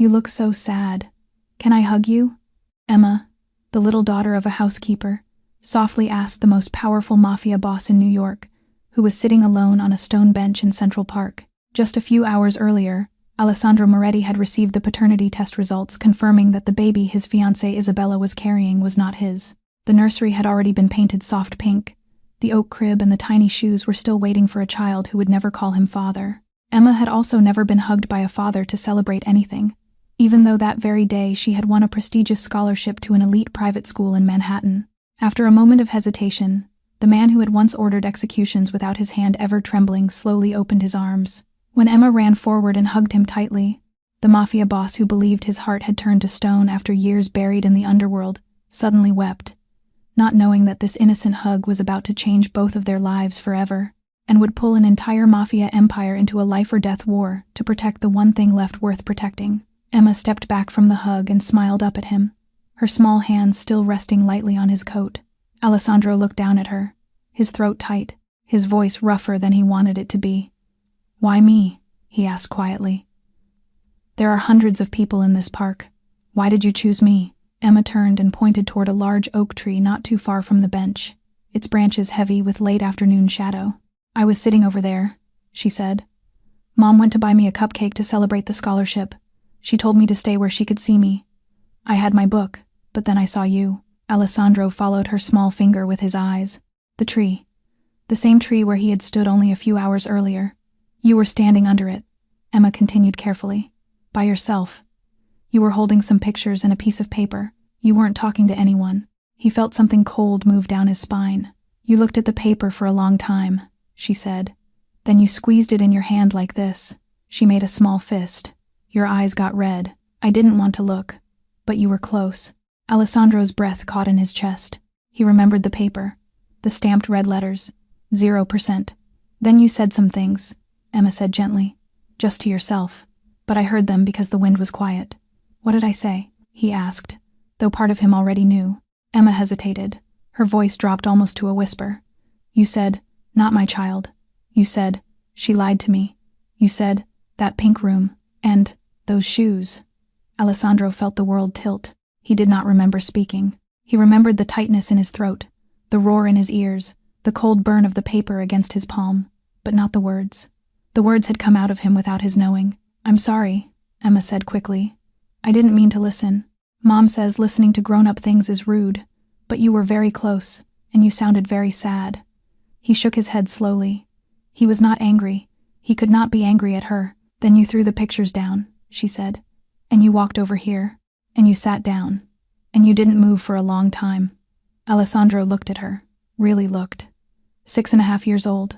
You look so sad. Can I hug you?" Emma, the little daughter of a housekeeper, softly asked the most powerful mafia boss in New York, who was sitting alone on a stone bench in Central Park. Just a few hours earlier, Alessandro Moretti had received the paternity test results confirming that the baby his fiancée Isabella was carrying was not his. The nursery had already been painted soft pink. The oak crib and the tiny shoes were still waiting for a child who would never call him father. Emma had also never been hugged by a father to celebrate anything, even though that very day she had won a prestigious scholarship to an elite private school in Manhattan. After a moment of hesitation, the man who had once ordered executions without his hand ever trembling slowly opened his arms. When Emma ran forward and hugged him tightly, the mafia boss who believed his heart had turned to stone after years buried in the underworld suddenly wept, not knowing that this innocent hug was about to change both of their lives forever, and would pull an entire mafia empire into a life-or-death war to protect the one thing left worth protecting. Emma stepped back from the hug and smiled up at him, her small hands still resting lightly on his coat. Alessandro looked down at her, his throat tight, his voice rougher than he wanted it to be. "Why me?" he asked quietly. "There are hundreds of people in this park. Why did you choose me?" Emma turned and pointed toward a large oak tree not too far from the bench, its branches heavy with late afternoon shadow. "I was sitting over there," she said. "Mom went to buy me a cupcake to celebrate the scholarship. She told me to stay where she could see me. I had my book, but then I saw you." Alessandro followed her small finger with his eyes. "The tree. The same tree where he had stood only a few hours earlier. You were standing under it," Emma continued carefully. "By yourself. You were holding some pictures and a piece of paper. You weren't talking to anyone." He felt something cold move down his spine. "You looked at the paper for a long time," she said. "Then you squeezed it in your hand like this." She made a small fist. "Your eyes got red. I didn't want to look, but you were close." Alessandro's breath caught in his chest. He remembered the paper, the stamped red letters, 0%. "Then you said some things," Emma said gently, "just to yourself, but I heard them because the wind was quiet." "What did I say?" he asked, though part of him already knew. Emma hesitated. Her voice dropped almost to a whisper. "You said, 'Not my child.' You said, 'She lied to me.' You said, 'That pink room,' and 'those shoes.'" Alessandro felt the world tilt. He did not remember speaking. He remembered the tightness in his throat, the roar in his ears, the cold burn of the paper against his palm, but not the words. The words had come out of him without his knowing. "I'm sorry," Emma said quickly. "I didn't mean to listen. Mom says listening to grown-up things is rude, but you were very close, and you sounded very sad." He shook his head slowly. He was not angry. He could not be angry at her. "Then you threw the pictures down," she said. "And you walked over here, and you sat down, and you didn't move for a long time." Alessandro looked at her, really looked. 6.5 years old.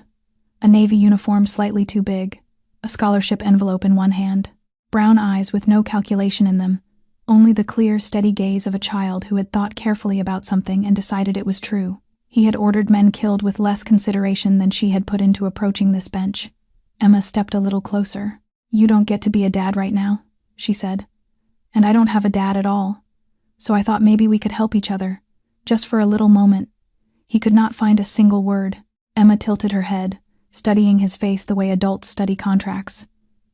A navy uniform slightly too big, a scholarship envelope in one hand, brown eyes with no calculation in them, only the clear, steady gaze of a child who had thought carefully about something and decided it was true. He had ordered men killed with less consideration than she had put into approaching this bench. Emma stepped a little closer. "You don't get to be a dad right now," she said. "And I don't have a dad at all. So I thought maybe we could help each other, just for a little moment." He could not find a single word. Emma tilted her head, studying his face the way adults study contracts.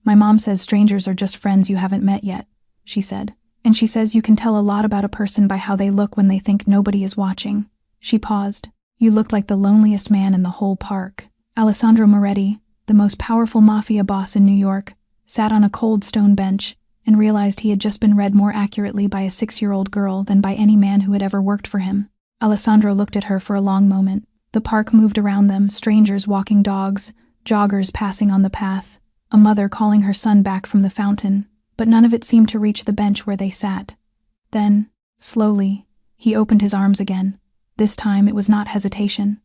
"My mom says strangers are just friends you haven't met yet," she said. "And she says you can tell a lot about a person by how they look when they think nobody is watching." She paused. "You looked like the loneliest man in the whole park." Alessandro Moretti, the most powerful mafia boss in New York, sat on a cold stone bench and realized he had just been read more accurately by a 6-year-old girl than by any man who had ever worked for him. Alessandro looked at her for a long moment. The park moved around them, strangers walking dogs, joggers passing on the path, a mother calling her son back from the fountain, but none of it seemed to reach the bench where they sat. Then, slowly, he opened his arms again. This time it was not hesitation.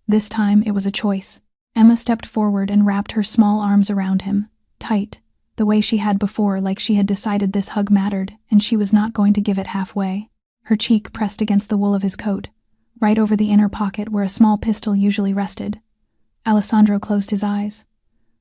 This time it was a choice. Emma stepped forward and wrapped her small arms around him, tight, the way she had before, like she had decided this hug mattered and she was not going to give it halfway. Her cheek pressed against the wool of his coat, right over the inner pocket where a small pistol usually rested. Alessandro closed his eyes.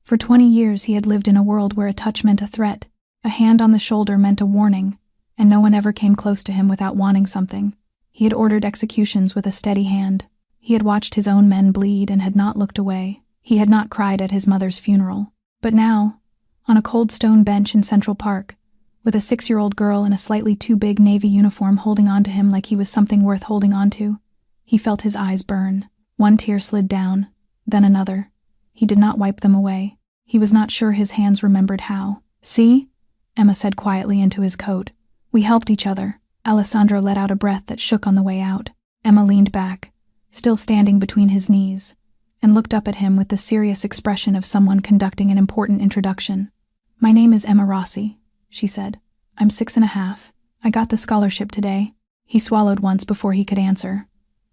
For 20 years he had lived in a world where a touch meant a threat, a hand on the shoulder meant a warning, and no one ever came close to him without wanting something. He had ordered executions with a steady hand. He had watched his own men bleed and had not looked away. He had not cried at his mother's funeral. But now, on a cold stone bench in Central Park, with a 6-year-old girl in a slightly too big navy uniform holding on to him like he was something worth holding on to. He felt his eyes burn. One tear slid down, then another. He did not wipe them away. He was not sure his hands remembered how. "See?" Emma said quietly into his coat. "We helped each other." Alessandro let out a breath that shook on the way out. Emma leaned back, still standing between his knees, and looked up at him with the serious expression of someone conducting an important introduction. "My name is Emma Rossi," she said. "I'm 6.5. I got the scholarship today." He swallowed once before he could answer.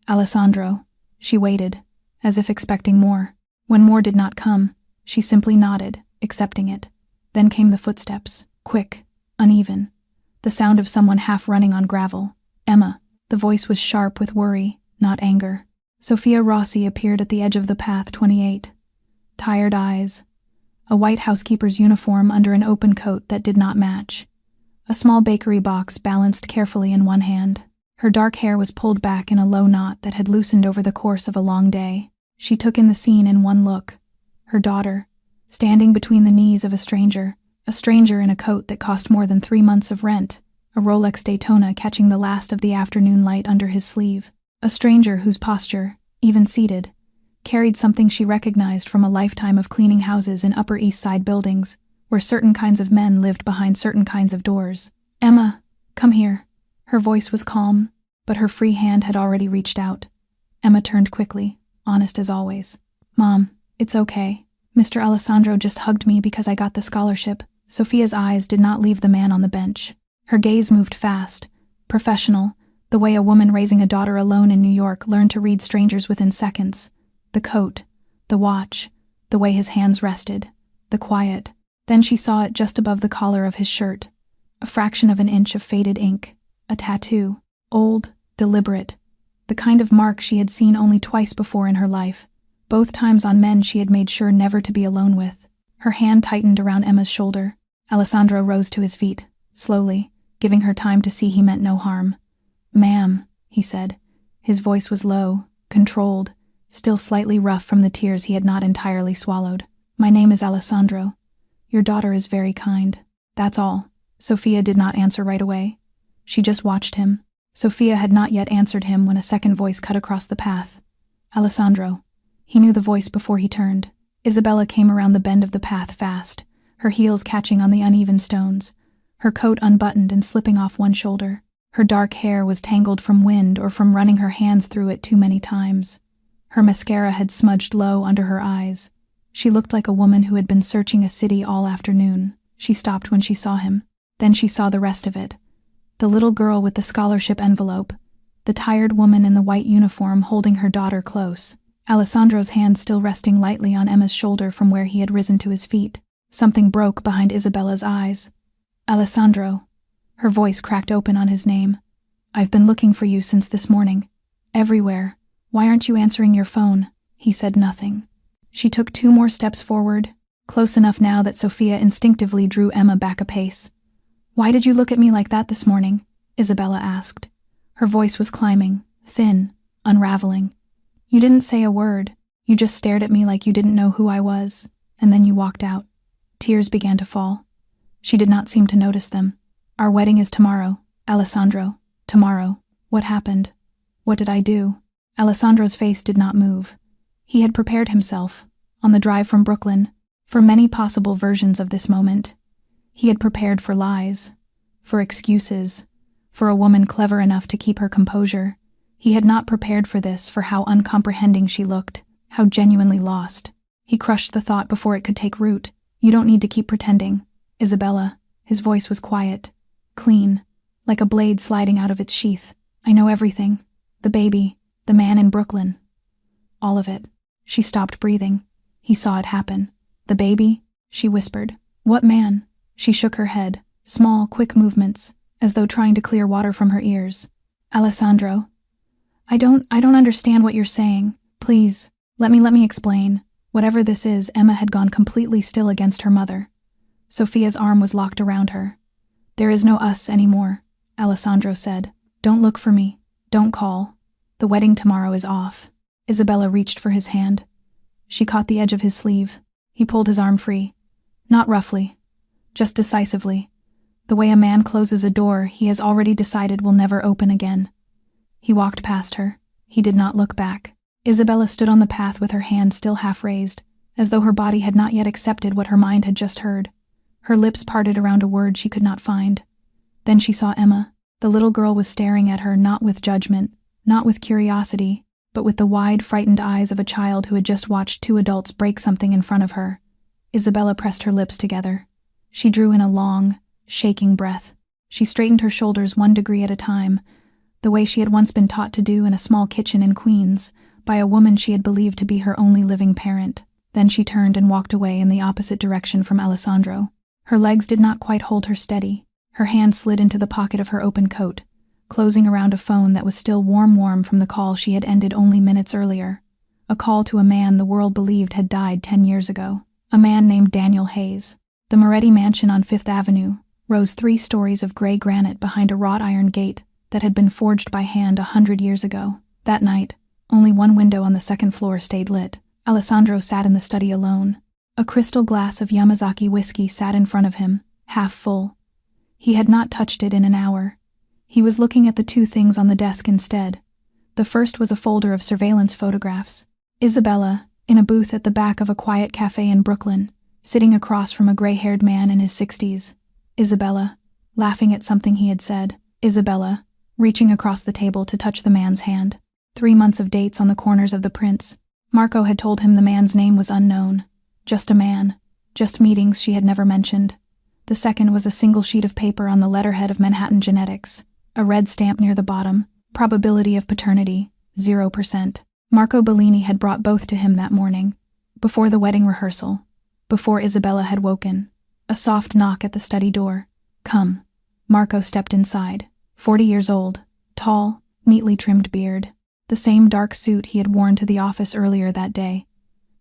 "Alessandro." She waited, as if expecting more. When more did not come, she simply nodded, accepting it. Then came the footsteps, quick, uneven, the sound of someone half running on gravel. "Emma." The voice was sharp with worry, not anger. Sophia Rossi appeared at the edge of the path, 28. Tired eyes. A white housekeeper's uniform under an open coat that did not match. A small bakery box balanced carefully in one hand. Her dark hair was pulled back in a low knot that had loosened over the course of a long day. She took in the scene in one look. Her daughter, standing between the knees of a stranger in a coat that cost more than 3 months of rent, a Rolex Daytona catching the last of the afternoon light under his sleeve. A stranger whose posture, even seated, carried something she recognized from a lifetime of cleaning houses in Upper East Side buildings, where certain kinds of men lived behind certain kinds of doors. "Emma, come here." Her voice was calm, but her free hand had already reached out. Emma turned quickly, honest as always. "Mom, it's okay. Mr. Alessandro just hugged me because I got the scholarship." Sophia's eyes did not leave the man on the bench. Her gaze moved fast, professional, the way a woman raising a daughter alone in New York learned to read strangers within seconds. The coat, the watch, the way his hands rested, the quiet. Then she saw it just above the collar of his shirt, a fraction of an inch of faded ink, a tattoo, old, deliberate, the kind of mark she had seen only twice before in her life, both times on men she had made sure never to be alone with. Her hand tightened around Emma's shoulder. Alessandro rose to his feet, slowly, giving her time to see he meant no harm. "Ma'am," he said. His voice was low, controlled, still slightly rough from the tears he had not entirely swallowed. "My name is Alessandro. Your daughter is very kind. That's all." Sophia did not answer right away. She just watched him. Sophia had not yet answered him when a second voice cut across the path. "Alessandro." He knew the voice before he turned. Isabella came around the bend of the path fast, her heels catching on the uneven stones, her coat unbuttoned and slipping off one shoulder. Her dark hair was tangled from wind or from running her hands through it too many times. Her mascara had smudged low under her eyes. She looked like a woman who had been searching a city all afternoon. She stopped when she saw him. Then she saw the rest of it. The little girl with the scholarship envelope, the tired woman in the white uniform holding her daughter close, Alessandro's hand still resting lightly on Emma's shoulder from where he had risen to his feet. Something broke behind Isabella's eyes. "Alessandro." Her voice cracked open on his name. "I've been looking for you since this morning. Everywhere. Why aren't you answering your phone?" He said nothing. She took 2 more steps forward, close enough now that Sophia instinctively drew Emma back a pace. "Why did you look at me like that this morning?" Isabella asked. Her voice was climbing, thin, unraveling. "You didn't say a word. You just stared at me like you didn't know who I was, and then you walked out." Tears began to fall. She did not seem to notice them. "Our wedding is tomorrow, Alessandro. Tomorrow. What happened? What did I do?" Alessandro's face did not move. He had prepared himself, on the drive from Brooklyn, for many possible versions of this moment. He had prepared for lies, for excuses, for a woman clever enough to keep her composure. He had not prepared for this, for how uncomprehending she looked, how genuinely lost. He crushed the thought before it could take root. "You don't need to keep pretending, Isabella." His voice was quiet, clean, like a blade sliding out of its sheath. "I know everything. The baby, the man in Brooklyn. All of it." She stopped breathing. He saw it happen. "The baby?" she whispered. "What man?" She shook her head, small, quick movements, as though trying to clear water from her ears. "Alessandro, I don't understand what you're saying. Please, let me explain." Whatever this is, Emma had gone completely still against her mother. Sophia's arm was locked around her. "There is no us anymore," Alessandro said. "Don't look for me. Don't call. The wedding tomorrow is off." Isabella reached for his hand. She caught the edge of his sleeve. He pulled his arm free. Not roughly, just decisively. The way a man closes a door he has already decided will never open again. He walked past her. He did not look back. Isabella stood on the path with her hand still half raised, as though her body had not yet accepted what her mind had just heard. Her lips parted around a word she could not find. Then she saw Emma. The little girl was staring at her, not with judgment, not with curiosity, but with the wide, frightened eyes of a child who had just watched two adults break something in front of her. Isabella pressed her lips together. She drew in a long, shaking breath. She straightened her shoulders 1 degree at a time, the way she had once been taught to do in a small kitchen in Queens, by a woman she had believed to be her only living parent. Then she turned and walked away in the opposite direction from Alessandro. Her legs did not quite hold her steady. Her hand slid into the pocket of her open coat, closing around a phone that was still warm from the call she had ended only minutes earlier. A call to a man the world believed had died 10 years ago. A man named Daniel Hayes. The Moretti mansion on Fifth Avenue rose 3 stories of gray granite behind a wrought iron gate that had been forged by hand 100 years ago. That night, only one window on the 2nd floor stayed lit. Alessandro sat in the study alone. A crystal glass of Yamazaki whiskey sat in front of him, half full. He had not touched it in an hour. He was looking at the 2 things on the desk instead. The first was a folder of surveillance photographs. Isabella, in a booth at the back of a quiet cafe in Brooklyn, sitting across from a gray-haired man in his 60s. Isabella, laughing at something he had said. Isabella, reaching across the table to touch the man's hand. 3 months of dates on the corners of the prints. Marco had told him the man's name was unknown. Just a man. Just meetings she had never mentioned. The second was a single sheet of paper on the letterhead of Manhattan Genetics. A red stamp near the bottom. Probability of paternity, 0%. Marco Bellini had brought both to him that morning, before the wedding rehearsal, before Isabella had woken. A soft knock at the study door. Come. Marco stepped inside. 40 years old, tall, neatly trimmed beard. The same dark suit he had worn to the office earlier that day.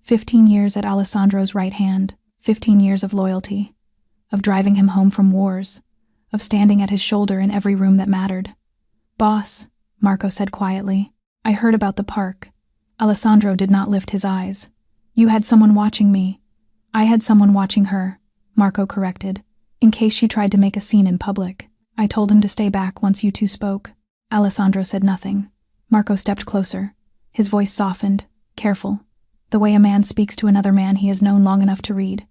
15 years at Alessandro's right hand. 15 years of loyalty. Of driving him home from wars. Of standing at his shoulder in every room that mattered. Boss, Marco said quietly. I heard about the park. Alessandro did not lift his eyes. You had someone watching me. I had someone watching her, Marco corrected, in case she tried to make a scene in public. I told him to stay back once you 2 spoke. Alessandro said nothing. Marco stepped closer. His voice softened, careful, the way a man speaks to another man he has known long enough to read.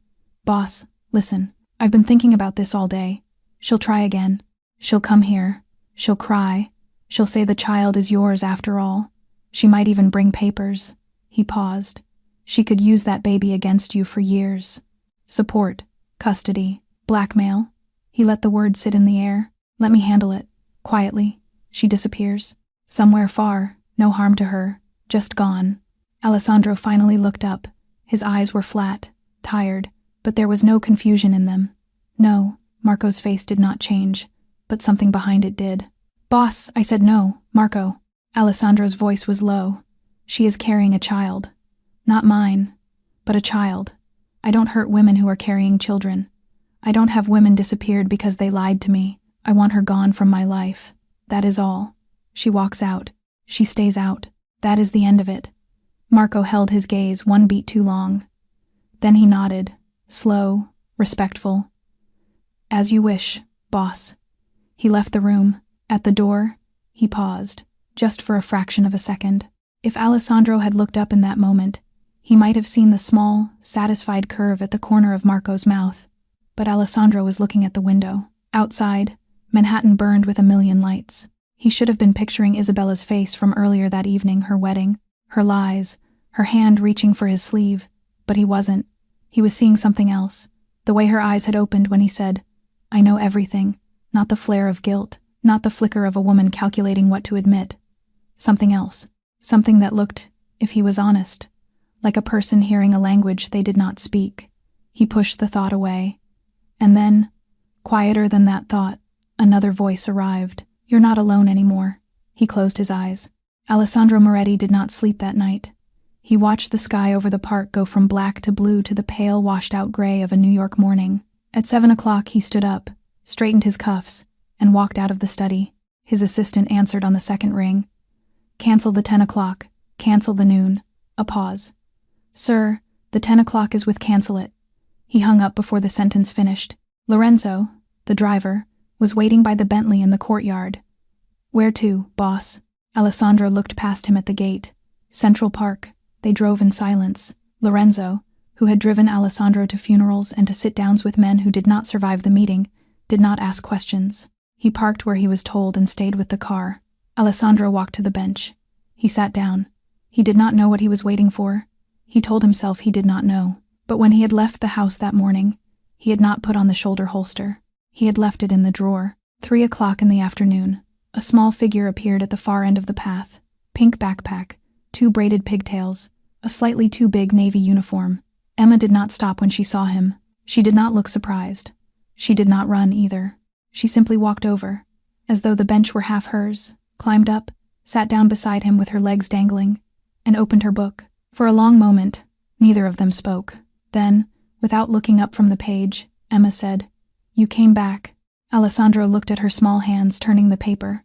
Boss, listen, I've been thinking about this all day. She'll try again. She'll come here. She'll cry. She'll say the child is yours after all. She might even bring papers. He paused. She could use that baby against you for years. Support, custody, blackmail. He let the word sit in the air. Let me handle it. Quietly. She disappears. Somewhere far, no harm to her, just gone. Alessandro finally looked up. His eyes were flat, tired, but there was no confusion in them. No, Marco's face did not change, but something behind it did. Boss, I said no, Marco. Alessandro's voice was low. She is carrying a child. Not mine, but a child. I don't hurt women who are carrying children. I don't have women disappeared because they lied to me. I want her gone from my life. That is all. She walks out. She stays out. That is the end of it. Marco held his gaze 1 beat too long. Then he nodded, slow, respectful. As you wish, boss. He left the room. At the door, he paused, just for a fraction of a second. If Alessandro had looked up in that moment, he might have seen the small, satisfied curve at the corner of Marco's mouth. But Alessandro was looking at the window. Outside, Manhattan burned with a million lights. He should have been picturing Isabella's face from earlier that evening, her wedding, her lies, her hand reaching for his sleeve, but he wasn't. He was seeing something else, the way her eyes had opened when he said, I know everything, not the flare of guilt, not the flicker of a woman calculating what to admit. Something else, something that looked, if he was honest, like a person hearing a language they did not speak. He pushed the thought away. And then, quieter than that thought, another voice arrived. You're not alone anymore. He closed his eyes. Alessandro Moretti did not sleep that night. He watched the sky over the park go from black to blue to the pale, washed-out gray of a New York morning. At 7 o'clock he stood up, straightened his cuffs, and walked out of the study. His assistant answered on the second ring. Cancel the 10 o'clock. Cancel the noon. A pause. Sir, the 10 o'clock is with cancel it. He hung up before the sentence finished. Lorenzo, the driver, was waiting by the Bentley in the courtyard. "Where to, boss?" Alessandro looked past him at the gate. Central Park. They drove in silence. Lorenzo, who had driven Alessandro to funerals and to sit-downs with men who did not survive the meeting, did not ask questions. He parked where he was told and stayed with the car. Alessandro walked to the bench. He sat down. He did not know what he was waiting for. He told himself he did not know. But when he had left the house that morning, he had not put on the shoulder holster. He had left it in the drawer. 3:00 in the afternoon. A small figure appeared at the far end of the path. Pink backpack, 2 braided pigtails, a slightly too big navy uniform. Emma did not stop when she saw him. She did not look surprised. She did not run either. She simply walked over, as though the bench were half hers, climbed up, sat down beside him with her legs dangling, and opened her book. For a long moment, neither of them spoke. Then, without looking up from the page, Emma said, "You came back." Alessandro looked at her small hands turning the paper.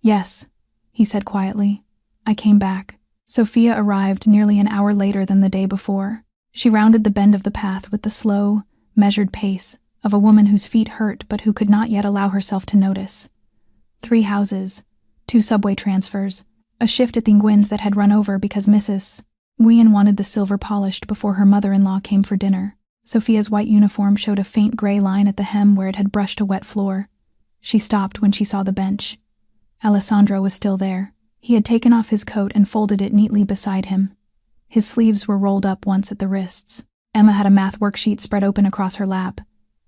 "Yes," he said quietly. "I came back." Sophia arrived nearly an hour later than the day before. She rounded the bend of the path with the slow, measured pace of a woman whose feet hurt but who could not yet allow herself to notice. 3 houses, 2 subway transfers, a shift at the Nguyen's that had run over because Mrs. Nguyen wanted the silver polished before her mother-in-law came for dinner. Sophia's white uniform showed a faint gray line at the hem where it had brushed a wet floor. She stopped when she saw the bench. Alessandro was still there. He had taken off his coat and folded it neatly beside him. His sleeves were rolled up once at the wrists. Emma had a math worksheet spread open across her lap,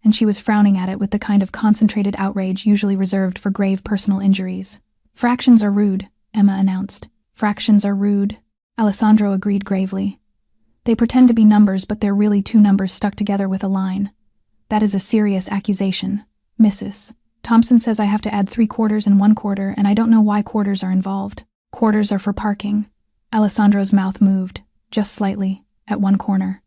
and she was frowning at it with the kind of concentrated outrage usually reserved for grave personal injuries. "Fractions are rude," Emma announced. "Fractions are rude," Alessandro agreed gravely. "They pretend to be numbers, but they're really 2 numbers stuck together with a line. That is a serious accusation. Mrs. Thompson says I have to add 3/4 and 1/4, and I don't know why quarters are involved. Quarters are for parking." Alessandro's mouth moved, just slightly, at one corner.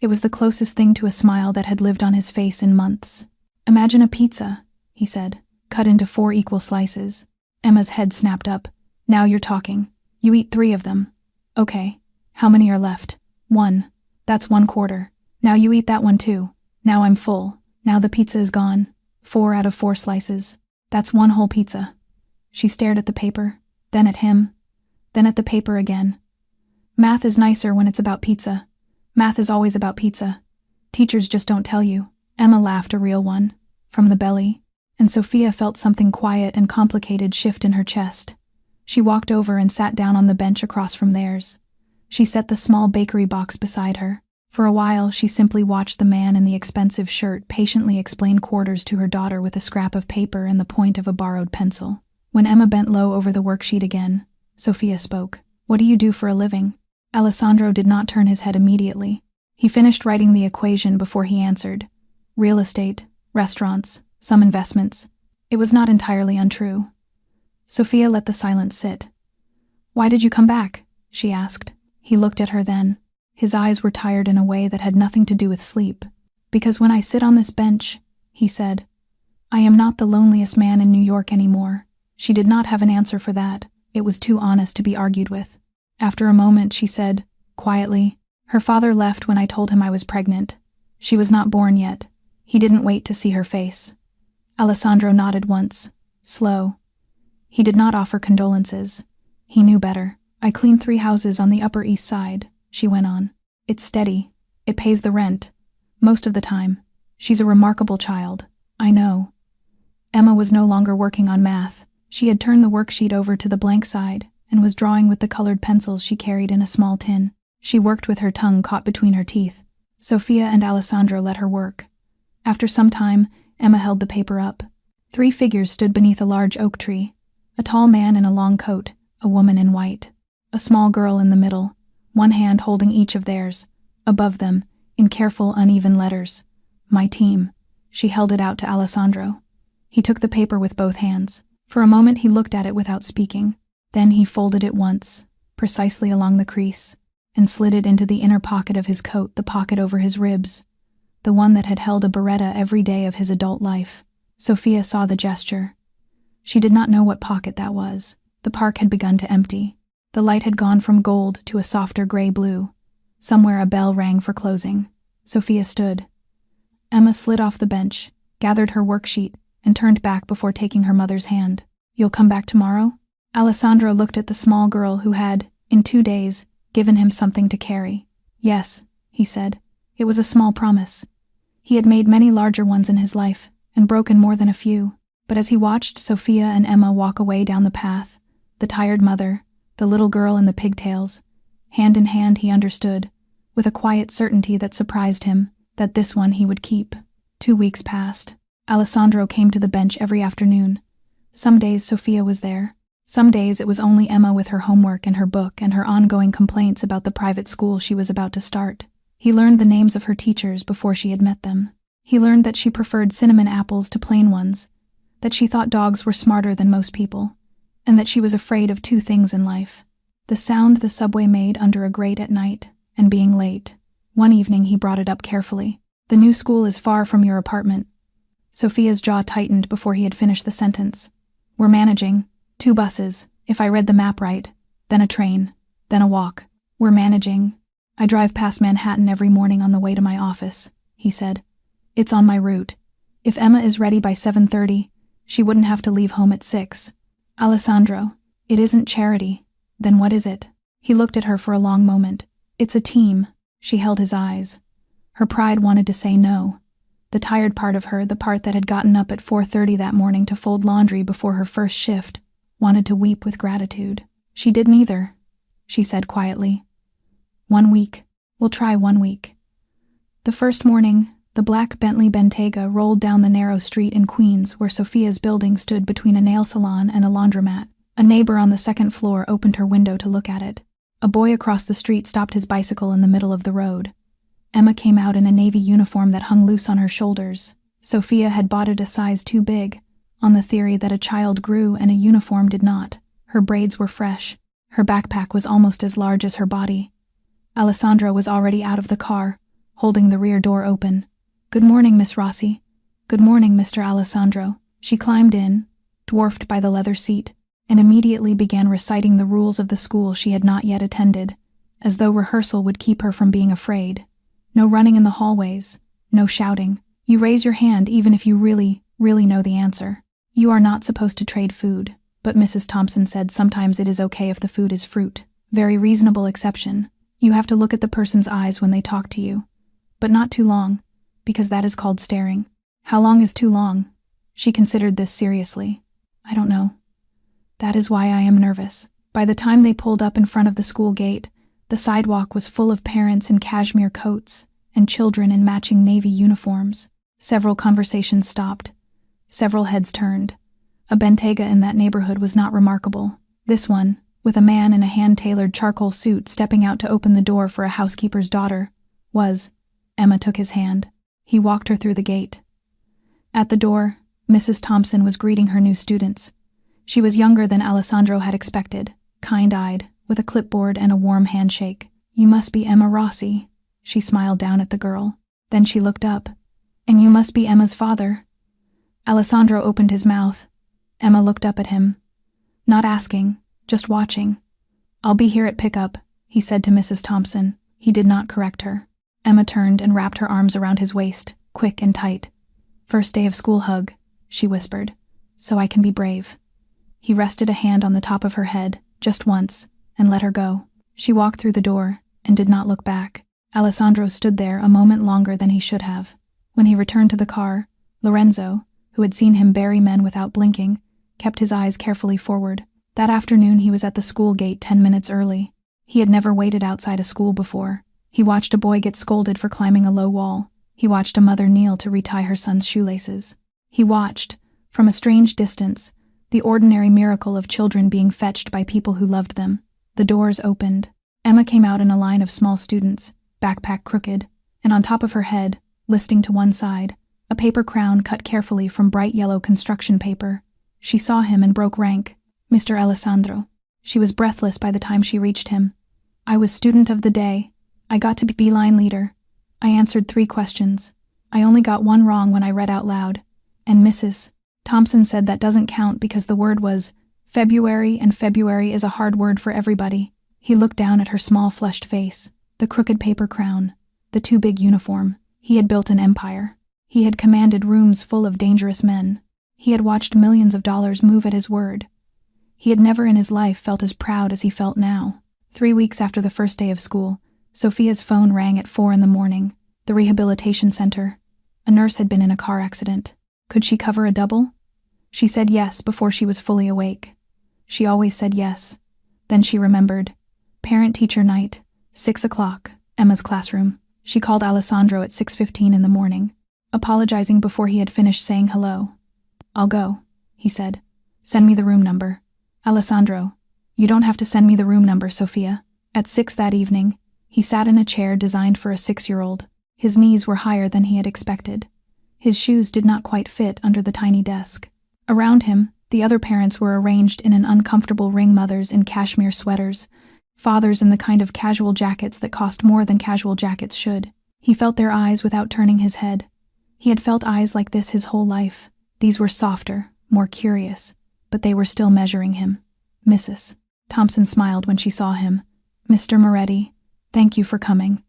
It was the closest thing to a smile that had lived on his face in months. "Imagine a pizza," he said, "cut into 4 equal slices." Emma's head snapped up. "Now you're talking. You eat 3 of them. Okay. How many are left?" "1. That's 1/4. Now you eat that one too. Now I'm full. Now the pizza is gone. 4 out of 4 slices. That's 1 whole pizza." She stared at the paper, then at him, then at the paper again. "Math is nicer when it's about pizza. Math is always about pizza. Teachers just don't tell you." Emma laughed, a real one, from the belly, and Sophia felt something quiet and complicated shift in her chest. She walked over and sat down on the bench across from theirs. She set the small bakery box beside her. For a while, she simply watched the man in the expensive shirt patiently explain quarters to her daughter with a scrap of paper and the point of a borrowed pencil. When Emma bent low over the worksheet again, Sophia spoke. "What do you do for a living?" Alessandro did not turn his head immediately. He finished writing the equation before he answered. "Real estate, restaurants, some investments." It was not entirely untrue. Sophia let the silence sit. "Why did you come back?" she asked. He looked at her then. His eyes were tired in a way that had nothing to do with sleep. "Because when I sit on this bench," he said, "I am not the loneliest man in New York anymore." She did not have an answer for that. It was too honest to be argued with. After a moment, she said, quietly, "Her father left when I told him I was pregnant. She was not born yet. He didn't wait to see her face." Alessandro nodded once, slow. He did not offer condolences. He knew better. "I clean 3 houses on the Upper East Side," she went on. "It's steady. It pays the rent. Most of the time. She's a remarkable child. I know." Emma was no longer working on math. She had turned the worksheet over to the blank side and was drawing with the colored pencils she carried in a small tin. She worked with her tongue caught between her teeth. Sophia and Alessandro let her work. After some time, Emma held the paper up. 3 figures stood beneath a large oak tree. A tall man in a long coat, a woman in white. A small girl in the middle, one hand holding each of theirs. Above them, in careful, uneven letters, "My team." She held it out to Alessandro. He took the paper with both hands. For a moment he looked at it without speaking. Then he folded it once, precisely along the crease, and slid it into the inner pocket of his coat, the pocket over his ribs, the one that had held a Beretta every day of his adult life. Sophia saw the gesture. She did not know what pocket that was. The park had begun to empty. The light had gone from gold to a softer gray blue. Somewhere a bell rang for closing. Sophia stood. Emma slid off the bench, gathered her worksheet, and turned back before taking her mother's hand. "You'll come back tomorrow?" Alessandro looked at the small girl who had, in 2 days, given him something to carry. "Yes," he said. It was a small promise. He had made many larger ones in his life, and broken more than a few. But as he watched Sophia and Emma walk away down the path, the tired mother, the little girl in the pigtails, hand in hand, he understood, with a quiet certainty that surprised him, that this one he would keep. 2 weeks passed. Alessandro came to the bench every afternoon. Some days Sophia was there. Some days it was only Emma with her homework and her book and her ongoing complaints about the private school she was about to start. He learned the names of her teachers before she had met them. He learned that she preferred cinnamon apples to plain ones, that she thought dogs were smarter than most people, and that she was afraid of 2 things in life: the sound the subway made under a grate at night, and being late. One evening he brought it up carefully. "The new school is far from your apartment." Sophia's jaw tightened before he had finished the sentence. "We're managing 2 buses, if I read the map right, then a train, then a walk. We're managing. I drive past Manhattan every morning on the way to my office," he said. "It's on my route. If Emma is ready by 7:30, she wouldn't have to leave home at 6. "Alessandro, it isn't charity. Then what is it?" He looked at her for a long moment. "It's a team." She held his eyes. Her pride wanted to say no. The tired part of her, the part that had gotten up at 4:30 that morning to fold laundry before her first shift, wanted to weep with gratitude. "She did neither," she said quietly. "1 week. We'll try 1 week." The first morning, the black Bentley Bentayga rolled down the narrow street in Queens where Sophia's building stood between a nail salon and a laundromat. A neighbor on the 2nd floor opened her window to look at it. A boy across the street stopped his bicycle in the middle of the road. Emma came out in a navy uniform that hung loose on her shoulders. Sophia had bought it a size too big, on the theory that a child grew and a uniform did not. Her braids were fresh. Her backpack was almost as large as her body. Alessandro was already out of the car, holding the rear door open. "Good morning, Miss Rossi." "Good morning, Mr. Alessandro." She climbed in, dwarfed by the leather seat, and immediately began reciting the rules of the school she had not yet attended, as though rehearsal would keep her from being afraid. No running in the hallways, no shouting. You raise your hand even if you really know the answer. You are not supposed to trade food, but Mrs. Thompson said sometimes it is okay if the food is fruit. Very reasonable exception. You have to look at the person's eyes when they talk to you, but not too long, because that is called staring. How long is too long? She considered this seriously. "I don't know. That is why I am nervous." By the time they pulled up in front of the school gate, the sidewalk was full of parents in cashmere coats and children in matching navy uniforms. Several conversations stopped. Several heads turned. A Bentayga in that neighborhood was not remarkable. This one, with a man in a hand-tailored charcoal suit stepping out to open the door for a housekeeper's daughter, was. Emma took his hand. He walked her through the gate. At the door, Mrs. Thompson was greeting her new students. She was younger than Alessandro had expected, kind-eyed, with a clipboard and a warm handshake. "You must be Emma Rossi." She smiled down at the girl. Then she looked up. "And you must be Emma's father." Alessandro opened his mouth. Emma looked up at him. Not asking, just watching. "I'll be here at pickup," he said to Mrs. Thompson. He did not correct her. Emma turned and wrapped her arms around his waist, quick and tight. "First day of school hug," she whispered, "so I can be brave." He rested a hand on the top of her head, just once, and let her go. She walked through the door and did not look back. Alessandro stood there a moment longer than he should have. When he returned to the car, Lorenzo, who had seen him bury men without blinking, kept his eyes carefully forward. That afternoon he was at the school gate 10 minutes early. He had never waited outside a school before. He watched a boy get scolded for climbing a low wall. He watched a mother kneel to retie her son's shoelaces. He watched, from a strange distance, the ordinary miracle of children being fetched by people who loved them. The doors opened. Emma came out in a line of small students, backpack crooked, and on top of her head, listing to one side, a paper crown cut carefully from bright yellow construction paper. She saw him and broke rank. "Mr. Alessandro." She was breathless by the time she reached him. "I was student of the day. I got to be beeline leader. I answered 3 questions. I only got 1 wrong when I read out loud. And Mrs. Thompson said that doesn't count because the word was February, and February is a hard word for everybody." He looked down at her small flushed face, the crooked paper crown, the too big uniform. He had built an empire. He had commanded rooms full of dangerous men. He had watched millions of dollars move at his word. He had never in his life felt as proud as he felt now. 3 weeks after the first day of school, Sophia's phone rang at 4 a.m. The rehabilitation center. A nurse had been in a car accident. Could she cover a double? She said yes before she was fully awake. She always said yes. Then she remembered. Parent-teacher night, 6 o'clock, Emma's classroom. She called Alessandro at 6:15 in the morning, apologizing before he had finished saying hello. "I'll go," he said. "Send me the room number." "Alessandro, you don't have to send me the room number, Sophia." At 6 that evening, he sat in a chair designed for a 6-year-old. His knees were higher than he had expected. His shoes did not quite fit under the tiny desk. Around him, the other parents were arranged in an uncomfortable ring, mothers in cashmere sweaters, fathers in the kind of casual jackets that cost more than casual jackets should. He felt their eyes without turning his head. He had felt eyes like this his whole life. These were softer, more curious, but they were still measuring him. "Mrs. Thompson smiled when she saw him. "Mr. Moretti, thank you for coming."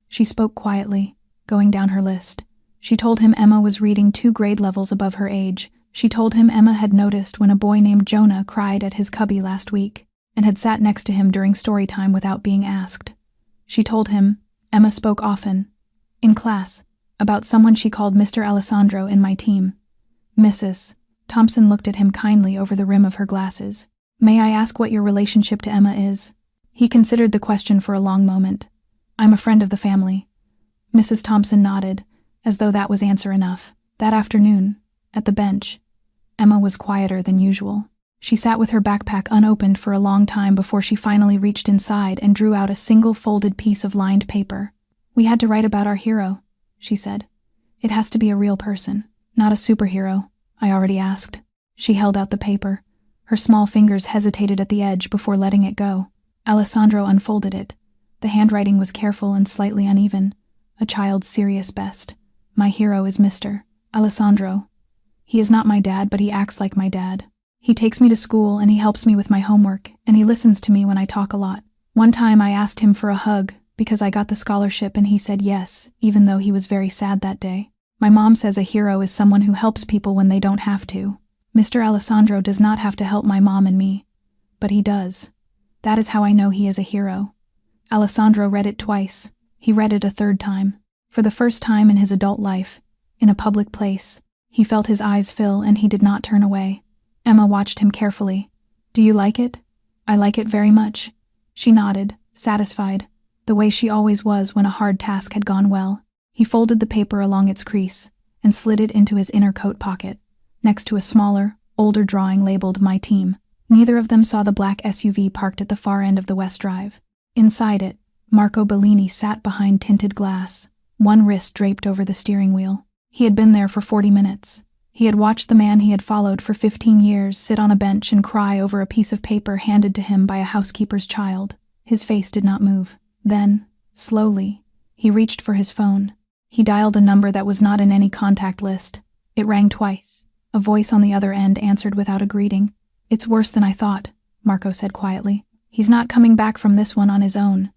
She spoke quietly, going down her list. She told him Emma was reading 2 grade levels above her age. She told him Emma had noticed when a boy named Jonah cried at his cubby last week, and had sat next to him during story time without being asked. She told him Emma spoke often, in class, about someone she called Mr. Alessandro in my team. "Mrs. Thompson looked at him kindly over the rim of her glasses. "May I ask what your relationship to Emma is?" He considered the question for a long moment. "I'm a friend of the family." Mrs. Thompson nodded, as though that was answer enough. That afternoon, at the bench, Emma was quieter than usual. She sat with her backpack unopened for a long time before she finally reached inside and drew out a single folded piece of lined paper. "We had to write about our hero," she said. "It has to be a real person, not a superhero. I already asked." She held out the paper. Her small fingers hesitated at the edge before letting it go. Alessandro unfolded it. The handwriting was careful and slightly uneven. A child's serious best. "My hero is Mr. Alessandro. He is not my dad, but he acts like my dad. He takes me to school and he helps me with my homework, and he listens to me when I talk a lot. One time I asked him for a hug because I got the scholarship and he said yes, even though he was very sad that day. My mom says a hero is someone who helps people when they don't have to. Mr. Alessandro does not have to help my mom and me, but he does. That is how I know he is a hero." Alessandro read it twice. He read it a third time. For the first time in his adult life, in a public place, he felt his eyes fill and he did not turn away. Emma watched him carefully. "Do you like it?" "I like it very much." She nodded, satisfied, the way she always was when a hard task had gone well. He folded the paper along its crease and slid it into his inner coat pocket, next to a smaller, older drawing labeled "My Team." Neither of them saw the black SUV parked at the far end of the West Drive. Inside it, Marco Bellini sat behind tinted glass, one wrist draped over the steering wheel. He had been there for 40 minutes. He had watched the man he had followed for 15 years sit on a bench and cry over a piece of paper handed to him by a housekeeper's child. His face did not move. Then, slowly, he reached for his phone. He dialed a number that was not in any contact list. It rang twice. A voice on the other end answered without a greeting. "It's worse than I thought," Marco said quietly. "He's not coming back from this one on his own."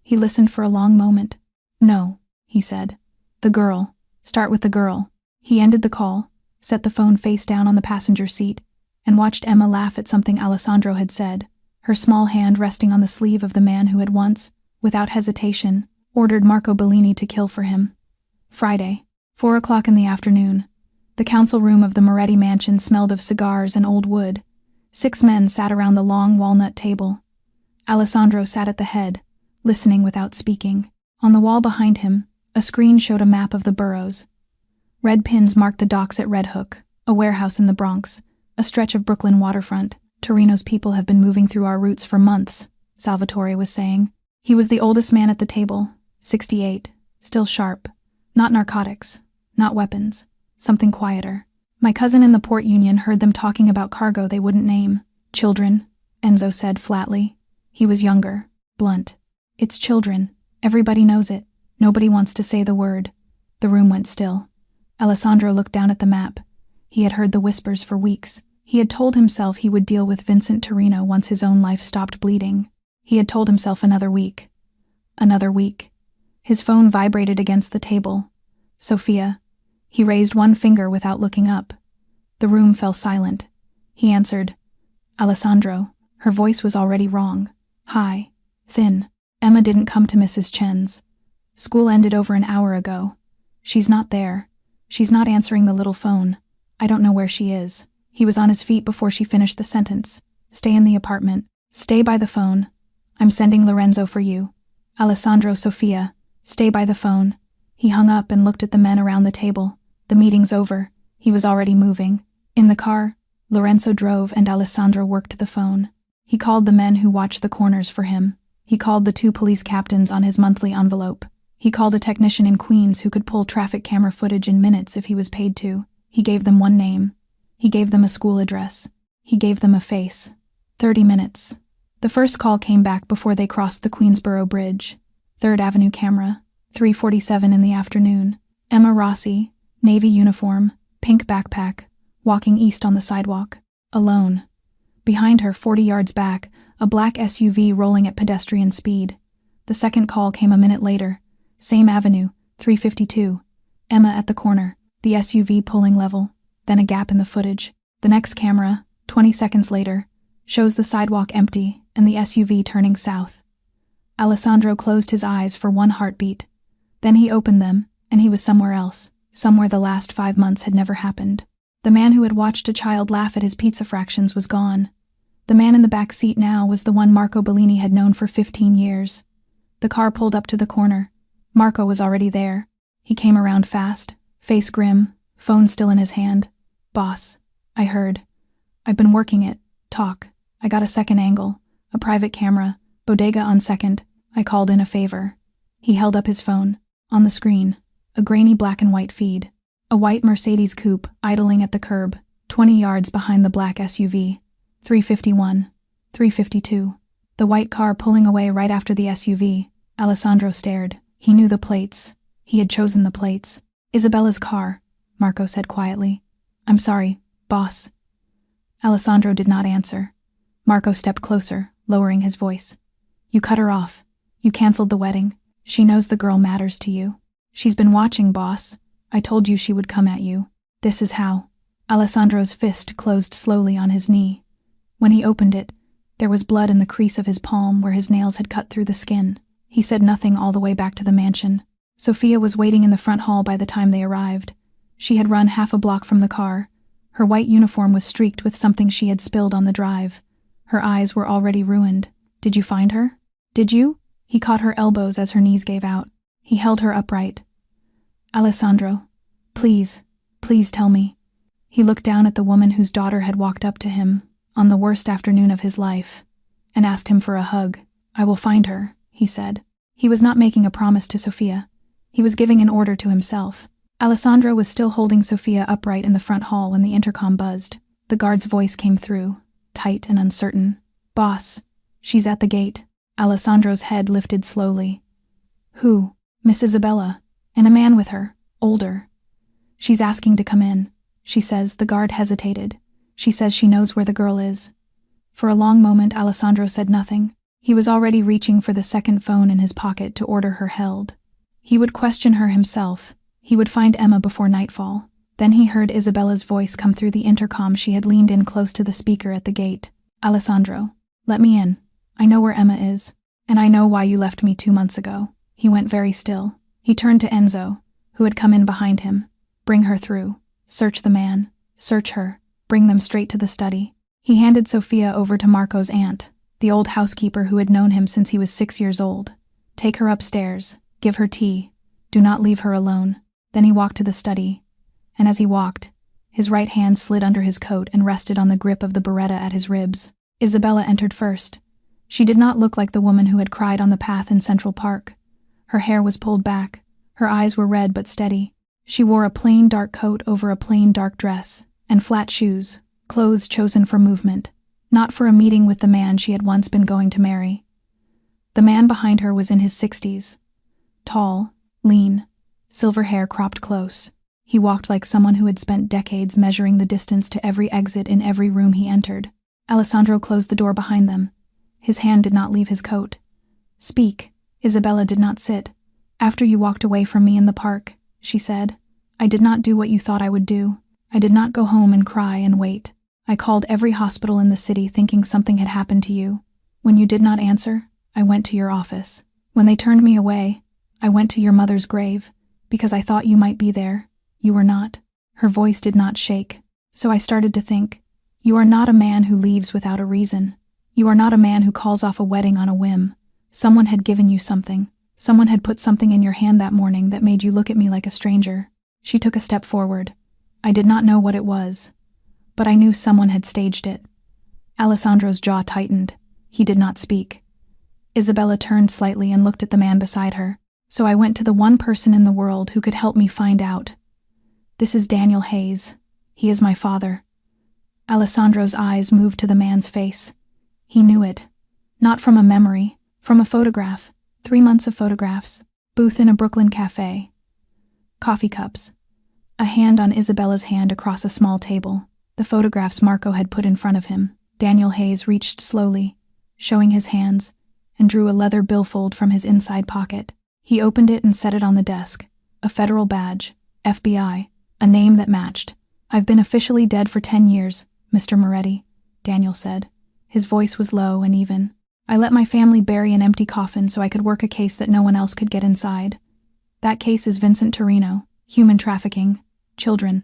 He listened for a long moment. "No," he said. "The girl. Start with the girl." He ended the call, set the phone face down on the passenger seat, and watched Emma laugh at something Alessandro had said, her small hand resting on the sleeve of the man who had once, without hesitation, ordered Marco Bellini to kill for him. Friday, 4 o'clock in the afternoon. The council room of the Moretti mansion smelled of cigars and old wood. 6 men sat around the long walnut table. Alessandro sat at the head, listening without speaking. On the wall behind him, a screen showed a map of the boroughs. Red pins marked the docks at Red Hook, a warehouse in the Bronx, a stretch of Brooklyn waterfront. "Torino's people have been moving through our routes for months," Salvatore was saying. He was the oldest man at the table, 68, still sharp. Not narcotics, not weapons, something quieter. "My cousin in the port union heard them talking about cargo they wouldn't name." "Children," Enzo said flatly. He was younger, blunt. "It's children. Everybody knows it. Nobody wants to say the word." The room went still. Alessandro looked down at the map. He had heard the whispers for weeks. He had told himself he would deal with Vincent Torino once his own life stopped bleeding. He had told himself another week. Another week. His phone vibrated against the table. "Sophia, He raised one finger without looking up. The room fell silent. He answered, "Alessandro." Her voice was already wrong. High, thin. "Emma didn't come to Mrs. Chen's. School ended over an hour ago. She's not there. She's not answering the little phone. I don't know where she is." He was on his feet before she finished the sentence. "Stay in the apartment. Stay by the phone. I'm sending Lorenzo for you. Alessandro, Sophia, stay by the phone." He hung up and looked at the men around the table. The meeting's over. He was already moving. In the car, Lorenzo drove and Alessandro worked the phone. He called the men who watched the corners for him. He called the 2 police captains on his monthly envelope. He called a technician in Queens who could pull traffic camera footage in minutes if he was paid to. He gave them one name. He gave them a school address. He gave them a face. 30 minutes. The first call came back before they crossed the Queensboro Bridge. 3rd Avenue camera, 3:47 in the afternoon. Emma Rossi, navy uniform, pink backpack, walking east on the sidewalk. Alone. Behind her, 40 yards back, a black SUV rolling at pedestrian speed. The second call came a minute later. Same avenue, 352. Emma at the corner, the SUV pulling level, then a gap in the footage. The next camera, 20 seconds later, shows the sidewalk empty and the SUV turning south. Alessandro closed his eyes for one heartbeat. Then he opened them, and he was somewhere else, somewhere the last 5 months had never happened. The man who had watched a child laugh at his pizza fractions was gone. The man in the back seat now was the one Marco Bellini had known for 15 years. The car pulled up to the corner. Marco was already there. He came around fast, face grim, phone still in his hand. "Boss, I heard. I've been working it. Talk. I got a second angle, a private camera, bodega on second. I called in a favor." He held up his phone. On the screen, a grainy black and white feed. A white Mercedes coupe idling at the curb, 20 yards behind the black SUV. 351, 352. The white car pulling away right after the SUV. Alessandro stared. He knew the plates. He had chosen the plates. "Isabella's car," Marco said quietly. "I'm sorry, boss." Alessandro did not answer. Marco stepped closer, lowering his voice. "You cut her off. You canceled the wedding. She knows the girl matters to you. She's been watching, boss. I told you she would come at you. This is how." Alessandro's fist closed slowly on his knee. When he opened it, there was blood in the crease of his palm where his nails had cut through the skin. He said nothing all the way back to the mansion. Sophia was waiting in the front hall by the time they arrived. She had run half a block from the car. Her white uniform was streaked with something she had spilled on the drive. Her eyes were already ruined. "Did you find her? Did you?" He caught her elbows as her knees gave out. He held her upright. "Alessandro, please, please tell me." He looked down at the woman whose daughter had walked up to him, on the worst afternoon of his life, and asked him for a hug. "I will find her," he said. He was not making a promise to Sophia. He was giving an order to himself. Alessandro was still holding Sophia upright in the front hall when the intercom buzzed. The guard's voice came through, tight and uncertain. "Boss, she's at the gate." Alessandro's head lifted slowly. "Who?" "Miss Isabella, and a man with her, older. She's asking to come in. She says," the guard hesitated. "She says she knows where the girl is." For a long moment Alessandro said nothing. He was already reaching for the second phone in his pocket to order her held. He would question her himself. He would find Emma before nightfall. Then he heard Isabella's voice come through the intercom. She had leaned in close to the speaker at the gate. "Alessandro, let me in. I know where Emma is, and I know why you left me 2 months ago." He went very still. He turned to Enzo, who had come in behind him. "Bring her through. Search the man. Search her. Bring them straight to the study." He handed Sophia over to Marco's aunt, the old housekeeper who had known him since he was 6 years old. "Take her upstairs. Give her tea. Do not leave her alone." Then he walked to the study, and as he walked, his right hand slid under his coat and rested on the grip of the Beretta at his ribs. Isabella entered first. She did not look like the woman who had cried on the path in Central Park. Her hair was pulled back. Her eyes were red but steady. She wore a plain dark coat over a plain dark dress, and flat shoes, clothes chosen for movement, not for a meeting with the man she had once been going to marry. The man behind her was in his 60s. Tall, lean, silver hair cropped close. He walked like someone who had spent decades measuring the distance to every exit in every room he entered. Alessandro closed the door behind them. His hand did not leave his coat. "Speak." Isabella did not sit. "After you walked away from me in the park," she said, I did not do what you thought I would do. I did not go home and cry and wait. I called every hospital in the city thinking something had happened to you. When you did not answer, I went to your office. When they turned me away, I went to your mother's grave, because I thought you might be there. You were not." Her voice did not shake. "So I started to think, you are not a man who leaves without a reason. You are not a man who calls off a wedding on a whim. Someone had given you something. Someone had put something in your hand that morning that made you look at me like a stranger." She took a step forward. "I did not know what it was, but I knew someone had staged it." Alessandro's jaw tightened. He did not speak. Isabella turned slightly and looked at the man beside her. "So I went to the one person in the world who could help me find out. This is Daniel Hayes. He is my father." Alessandro's eyes moved to the man's face. He knew it. Not from a memory, from a photograph. 3 months of photographs. Booth in a Brooklyn cafe. Coffee cups. A hand on Isabella's hand across a small table. The photographs Marco had put in front of him. Daniel Hayes reached slowly, showing his hands, and drew a leather billfold from his inside pocket. He opened it and set it on the desk. A federal badge. FBI. A name that matched. "I've been officially dead for 10 years, Mr. Moretti," Daniel said. His voice was low and even. "I let my family bury an empty coffin so I could work a case that no one else could get inside. That case is Vincent Torino, human trafficking, children."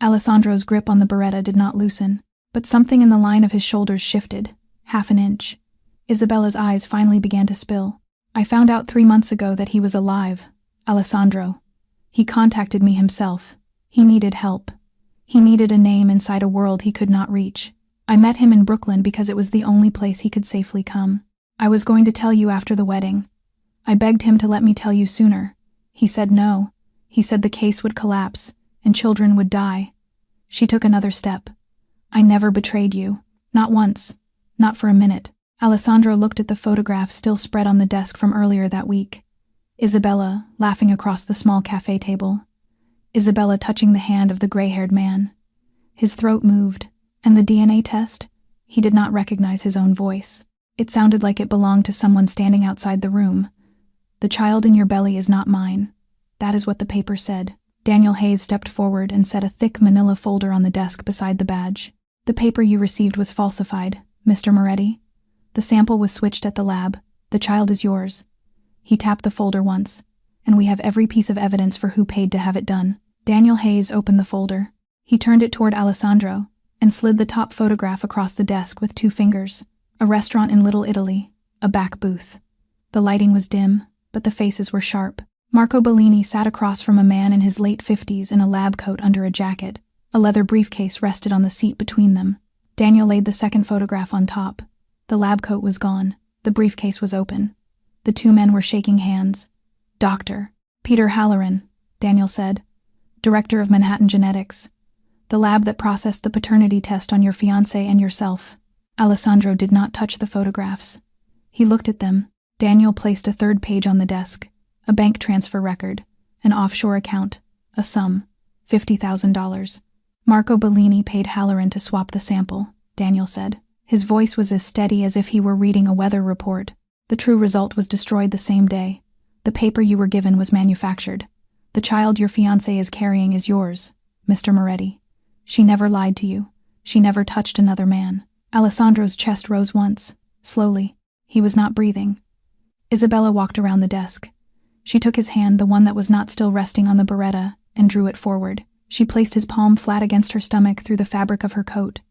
Alessandro's grip on the beretta did not loosen, but something in the line of his shoulders shifted, half an inch. Isabella's eyes finally began to spill. "I found out 3 months ago that he was alive, Alessandro. He contacted me himself. He needed help. He needed a name inside a world he could not reach. I met him in Brooklyn because it was the only place he could safely come. I was going to tell you after the wedding. I begged him to let me tell you sooner. He said no. He said the case would collapse, and children would die." She took another step. "I never betrayed you. Not once. Not for a minute." Alessandro looked at the photograph still spread on the desk from earlier that week. Isabella, laughing across the small cafe table. Isabella touching the hand of the gray-haired man. His throat moved, and the DNA test? He did not recognize his own voice. It sounded like it belonged to someone standing outside the room. "The child in your belly is not mine." That is what the paper said. Daniel Hayes stepped forward and set a thick manila folder on the desk beside the badge. "The paper you received was falsified, Mr. Moretti. The sample was switched at the lab. The child is yours." He tapped the folder once, "and we have every piece of evidence for who paid to have it done." Daniel Hayes opened the folder. He turned it toward Alessandro and slid the top photograph across the desk with 2 fingers. A restaurant in Little Italy, a back booth. The lighting was dim, but the faces were sharp. Marco Bellini sat across from a man in his late 50s in a lab coat under a jacket. A leather briefcase rested on the seat between them. Daniel laid the second photograph on top. The lab coat was gone. The briefcase was open. The 2 men were shaking hands. "Dr. Peter Halloran," Daniel said. "Director of Manhattan Genetics. The lab that processed the paternity test on your fiancé and yourself." Alessandro did not touch the photographs. He looked at them. Daniel placed a 3rd page on the desk. A bank transfer record. An offshore account. A sum. $50,000. "Marco Bellini paid Halloran to swap the sample," Daniel said. His voice was as steady as if he were reading a weather report. "The true result was destroyed the same day. The paper you were given was manufactured. The child your fiancé is carrying is yours, Mr. Moretti. She never lied to you. She never touched another man." Alessandro's chest rose once, slowly. He was not breathing. Isabella walked around the desk. She took his hand, the one that was not still resting on the beretta, and drew it forward. She placed his palm flat against her stomach through the fabric of her coat.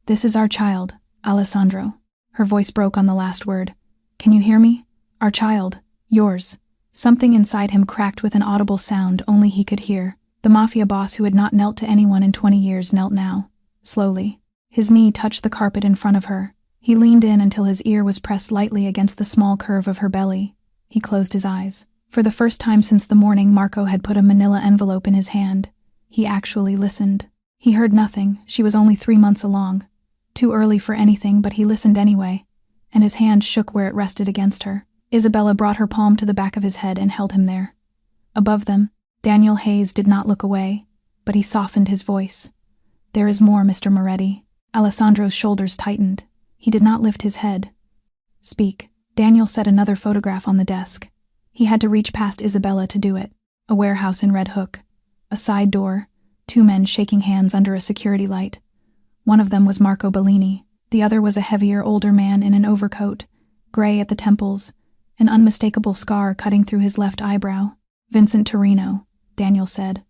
"This is our child, Alessandro." Her voice broke on the last word. "Can you hear me? Our child. Yours." Something inside him cracked with an audible sound only he could hear. The Mafia boss who had not knelt to anyone in 20 years knelt now, slowly. His knee touched the carpet in front of her. He leaned in until his ear was pressed lightly against the small curve of her belly. He closed his eyes. For the first time since the morning Marco had put a manila envelope in his hand. He actually listened. He heard nothing. She was only 3 months along. Too early for anything, but he listened anyway, and his hand shook where it rested against her. Isabella brought her palm to the back of his head and held him there. Above them, Daniel Hayes did not look away, but he softened his voice. "There is more, Mr. Moretti." Alessandro's shoulders tightened. He did not lift his head. "Speak." Daniel set another photograph on the desk. He had to reach past Isabella to do it. A warehouse in Red Hook. A a side door, two men shaking hands under a security light. One of them was Marco Bellini, the other was a heavier, older man in an overcoat, gray at the temples, an unmistakable scar cutting through his left eyebrow. "Vincent Torino," Daniel said.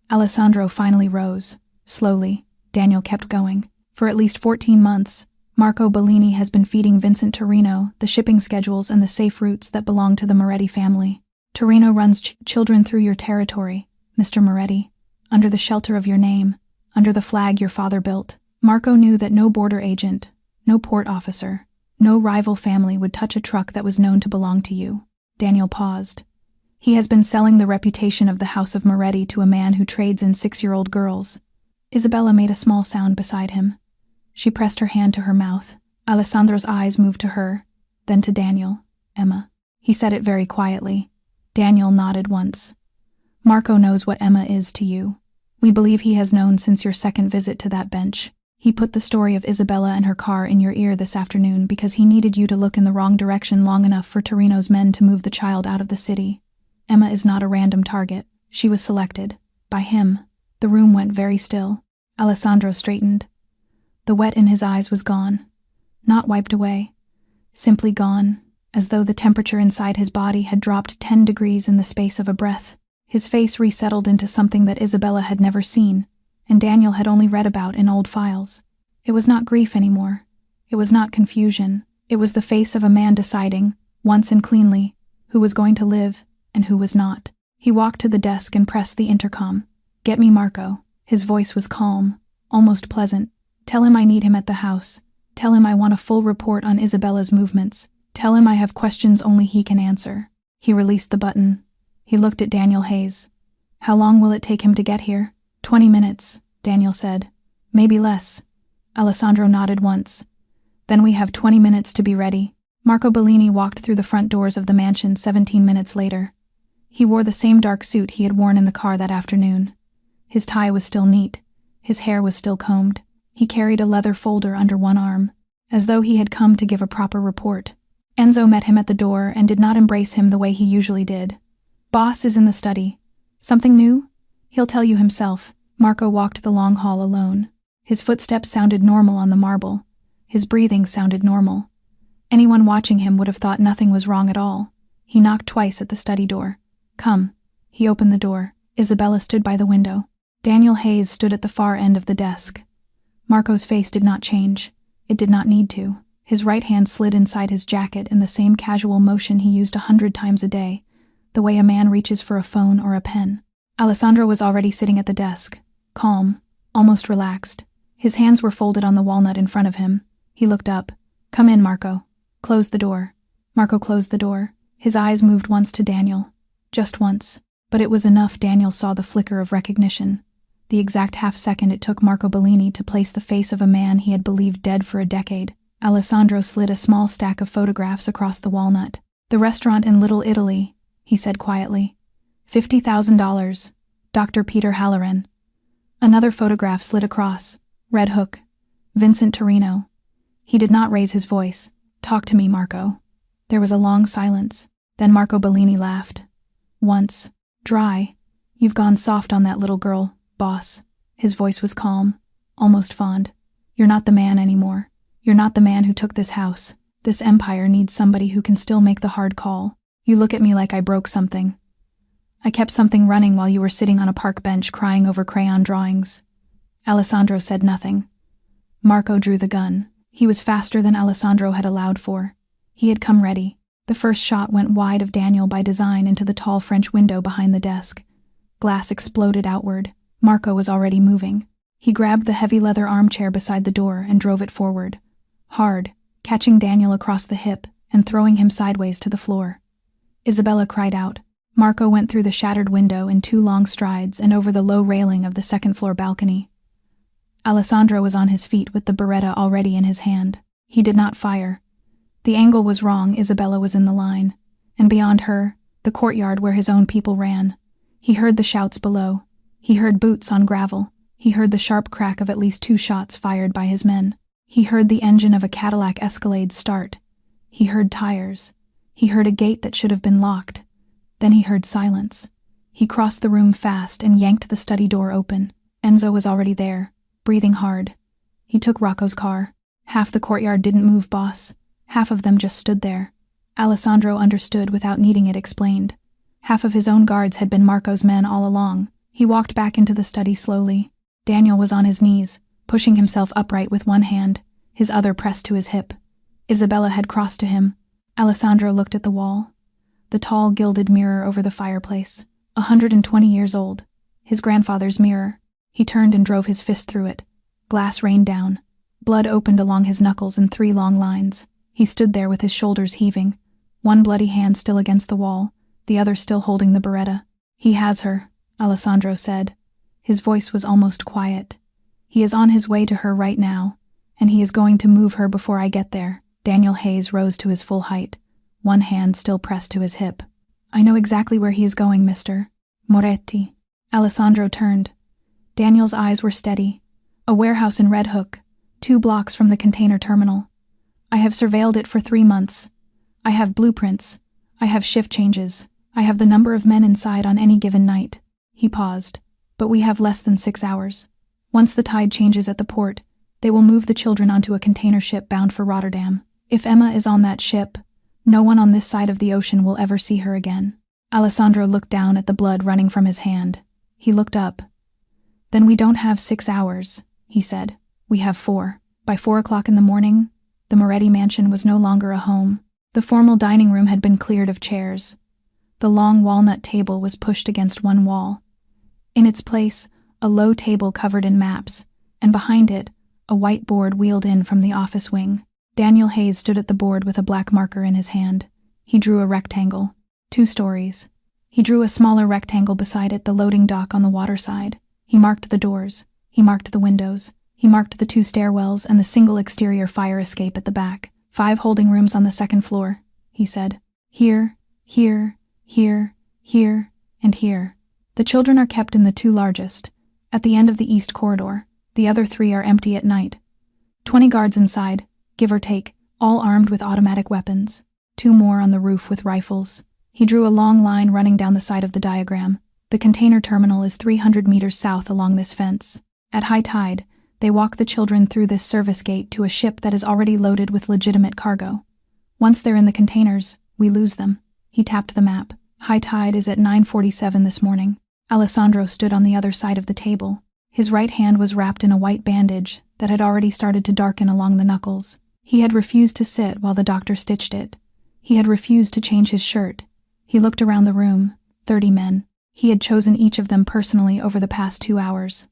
Alessandro finally rose. Slowly, Daniel kept going. "For at least 14 months, Marco Bellini has been feeding Vincent Torino the shipping schedules and the safe routes that belong to the Moretti family. Torino runs children through your territory, Mr. Moretti, under the shelter of your name, under the flag your father built." Marco knew that no border agent, no port officer, no rival family would touch a truck that was known to belong to you. Daniel paused. "He has been selling the reputation of the House of Moretti to a man who trades in 6-year-old girls." Isabella made a small sound beside him. She pressed her hand to her mouth. Alessandro's eyes moved to her, then to Daniel. "Emma." He said it very quietly. Daniel nodded once. "Marco knows what Emma is to you. We believe he has known since your second visit to that bench. He put the story of Isabella and her car in your ear this afternoon because he needed you to look in the wrong direction long enough for Torino's men to move the child out of the city. Emma is not a random target. She was selected. By him." The room went very still. Alessandro straightened. The wet in his eyes was gone. Not wiped away. Simply gone, as though the temperature inside his body had dropped 10 degrees in the space of a breath. His face resettled into something that Isabella had never seen, and Daniel had only read about in old files. It was not grief anymore. It was not confusion. It was the face of a man deciding, once and cleanly, who was going to live and who was not. He walked to the desk and pressed the intercom. "Get me Marco." His voice was calm, almost pleasant. "Tell him I need him at the house. Tell him I want a full report on Isabella's movements. Tell him I have questions only he can answer." He released the button. He looked at Daniel Hayes. "How long will it take him to get here?" 20 minutes, Daniel said. "Maybe less." Alessandro nodded once. "Then we have 20 minutes to be ready." Marco Bellini walked through the front doors of the mansion 17 minutes later. He wore the same dark suit he had worn in the car that afternoon. His tie was still neat. His hair was still combed. He carried a leather folder under one arm, as though he had come to give a proper report. Enzo met him at the door and did not embrace him the way he usually did. "Boss is in the study. Something new? He'll tell you himself." Marco walked the long hall alone. His footsteps sounded normal on the marble. His breathing sounded normal. Anyone watching him would have thought nothing was wrong at all. He knocked twice at the study door. "Come." He opened the door. Isabella stood by the window. Daniel Hayes stood at the far end of the desk. Marco's face did not change. It did not need to. His right hand slid inside his jacket in the same casual motion he used 100 times a day, the way a man reaches for a phone or a pen. Alessandro was already sitting at the desk, calm, almost relaxed. His hands were folded on the walnut in front of him. He looked up. "Come in, Marco." "Close the door." Marco closed the door. His eyes moved once to Daniel. Just once. But it was enough. Daniel saw the flicker of recognition. The exact half-second it took Marco Bellini to place the face of a man he had believed dead for a decade. Alessandro slid a small stack of photographs across the walnut. "The restaurant in Little Italy," he said quietly. $50,000. Dr. Peter Halloran. Another photograph slid across. Red Hook. Vincent Torino. He did not raise his voice. "Talk to me, Marco." There was a long silence. Then Marco Bellini laughed. Once. "Dry. You've gone soft on that little girl, boss." His voice was calm, almost fond. "You're not the man anymore. You're not the man who took this house. This empire needs somebody who can still make the hard call. You look at me like I broke something. I kept something running while you were sitting on a park bench crying over crayon drawings." Alessandro said nothing. Marco drew the gun. He was faster than Alessandro had allowed for. He had come ready. The first shot went wide of Daniel by design into the tall French window behind the desk. Glass exploded outward. Marco was already moving. He grabbed the heavy leather armchair beside the door and drove it forward. Hard, catching Daniel across the hip and throwing him sideways to the floor. Isabella cried out. Marco went through the shattered window in 2 long strides and over the low railing of the second-floor balcony. Alessandro was on his feet with the Beretta already in his hand. He did not fire. The angle was wrong. Isabella was in the line, and beyond her, the courtyard where his own people ran. He heard the shouts below. He heard boots on gravel. He heard the sharp crack of at least 2 shots fired by his men. He heard the engine of a Cadillac Escalade start. He heard tires. He heard a gate that should have been locked. Then he heard silence. He crossed the room fast and yanked the study door open. Enzo was already there, breathing hard. He took Rocco's car. Half the courtyard didn't move, boss. Half of them just stood there. Alessandro understood without needing it explained. Half of his own guards had been Marco's men all along. He walked back into the study slowly. Daniel was on his knees, pushing himself upright with one hand, his other pressed to his hip. Isabella had crossed to him. Alessandro looked at the wall. The tall, gilded mirror over the fireplace. 120 years old. His grandfather's mirror. He turned and drove his fist through it. Glass rained down. Blood opened along his knuckles in 3 long lines. He stood there with his shoulders heaving, one bloody hand still against the wall, the other still holding the beretta. He has her, Alessandro said. His voice was almost quiet. He is on his way to her right now, and he is going to move her before I get there. Daniel Hayes rose to his full height, one hand still pressed to his hip. I know exactly where he is going, Mr. Moretti. Alessandro turned. Daniel's eyes were steady. A warehouse in Red Hook, 2 blocks from the container terminal. I have surveilled it for 3 months. I have blueprints. I have shift changes. I have the number of men inside on any given night. He paused. But we have less than 6 hours. Once the tide changes at the port, they will move the children onto a container ship bound for Rotterdam. If Emma is on that ship, no one on this side of the ocean will ever see her again. Alessandro looked down at the blood running from his hand. He looked up. Then we don't have 6 hours, he said. We have 4. By 4 o'clock in the morning, the Moretti mansion was no longer a home. The formal dining room had been cleared of chairs. The long walnut table was pushed against one wall. In its place, a low table covered in maps, and behind it, a white board wheeled in from the office wing. Daniel Hayes stood at the board with a black marker in his hand. He drew a rectangle, 2 stories. He drew a smaller rectangle beside it, the loading dock on the water side. He marked the doors. He marked the windows. He marked the 2 stairwells and the single exterior fire escape at the back. 5 holding rooms on the 2nd floor, he said. Here, here, here, here, and here. The children are kept in the 2 largest, at the end of the east corridor. The other 3 are empty at night. 20 guards inside, give or take, all armed with automatic weapons. 2 more on the roof with rifles. He drew a long line running down the side of the diagram. The container terminal is 300 meters south along this fence. At high tide, they walk the children through this service gate to a ship that is already loaded with legitimate cargo. Once they're in the containers, we lose them. He tapped the map. High tide is at 9:47 this morning. Alessandro stood on the other side of the table. His right hand was wrapped in a white bandage that had already started to darken along the knuckles. He had refused to sit while the doctor stitched it. He had refused to change his shirt. He looked around the room. 30 men. He had chosen each of them personally over the past 2 hours.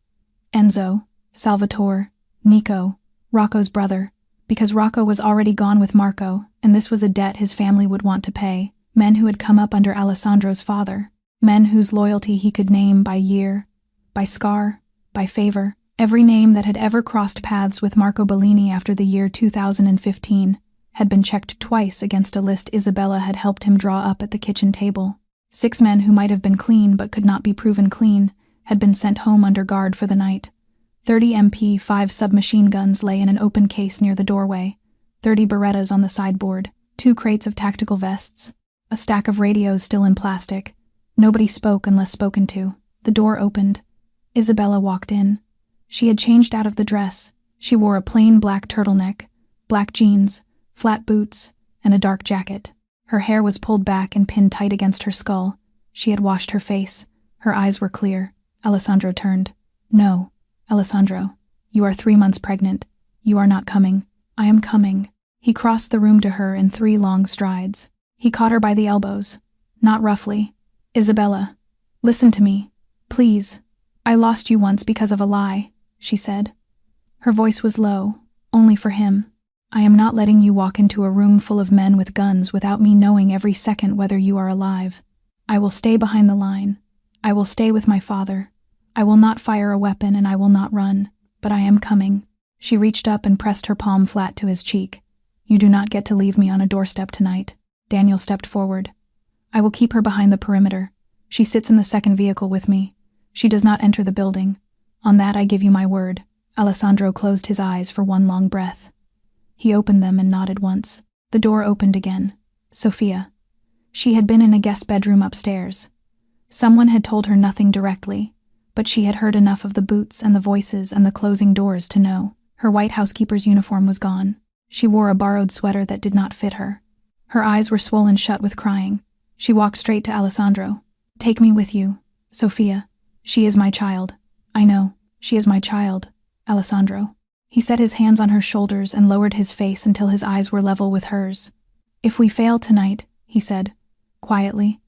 Enzo, Salvatore, Nico, Rocco's brother, because Rocco was already gone with Marco, and this was a debt his family would want to pay. Men who had come up under Alessandro's father. Men whose loyalty he could name by year, by scar, by favor. Every name that had ever crossed paths with Marco Bellini after the year 2015 had been checked twice against a list Isabella had helped him draw up at the kitchen table. 6 men who might have been clean but could not be proven clean had been sent home under guard for the night. 30 MP5 submachine guns lay in an open case near the doorway, 30 Berettas on the sideboard, 2 crates of tactical vests, a stack of radios still in plastic. Nobody spoke unless spoken to. The door opened. Isabella walked in. She had changed out of the dress. She wore a plain black turtleneck, black jeans, flat boots, and a dark jacket. Her hair was pulled back and pinned tight against her skull. She had washed her face. Her eyes were clear. Alessandro turned. No, Alessandro. You are 3 months pregnant. You are not coming. I am coming. He crossed the room to her in 3 long strides. He caught her by the elbows. Not roughly. Isabella, listen to me. Please. I lost you once because of a lie, she said. Her voice was low, only for him. I am not letting you walk into a room full of men with guns without me knowing every second whether you are alive. I will stay behind the line. I will stay with my father. I will not fire a weapon and I will not run, but I am coming. She reached up and pressed her palm flat to his cheek. You do not get to leave me on a doorstep tonight. Daniel stepped forward. I will keep her behind the perimeter. She sits in the 2nd vehicle with me. She does not enter the building. On that I give you my word. Alessandro closed his eyes for one long breath. He opened them and nodded once. The door opened again. Sophia. She had been in a guest bedroom upstairs. Someone had told her nothing directly, but she had heard enough of the boots and the voices and the closing doors to know. Her white housekeeper's uniform was gone. She wore a borrowed sweater that did not fit her. Her eyes were swollen shut with crying. She walked straight to Alessandro. "Take me with you, Sophia. She is my child." "I know, she is my child, Alessandro." He set his hands on her shoulders and lowered his face until his eyes were level with hers. "If we fail tonight," he said, quietly,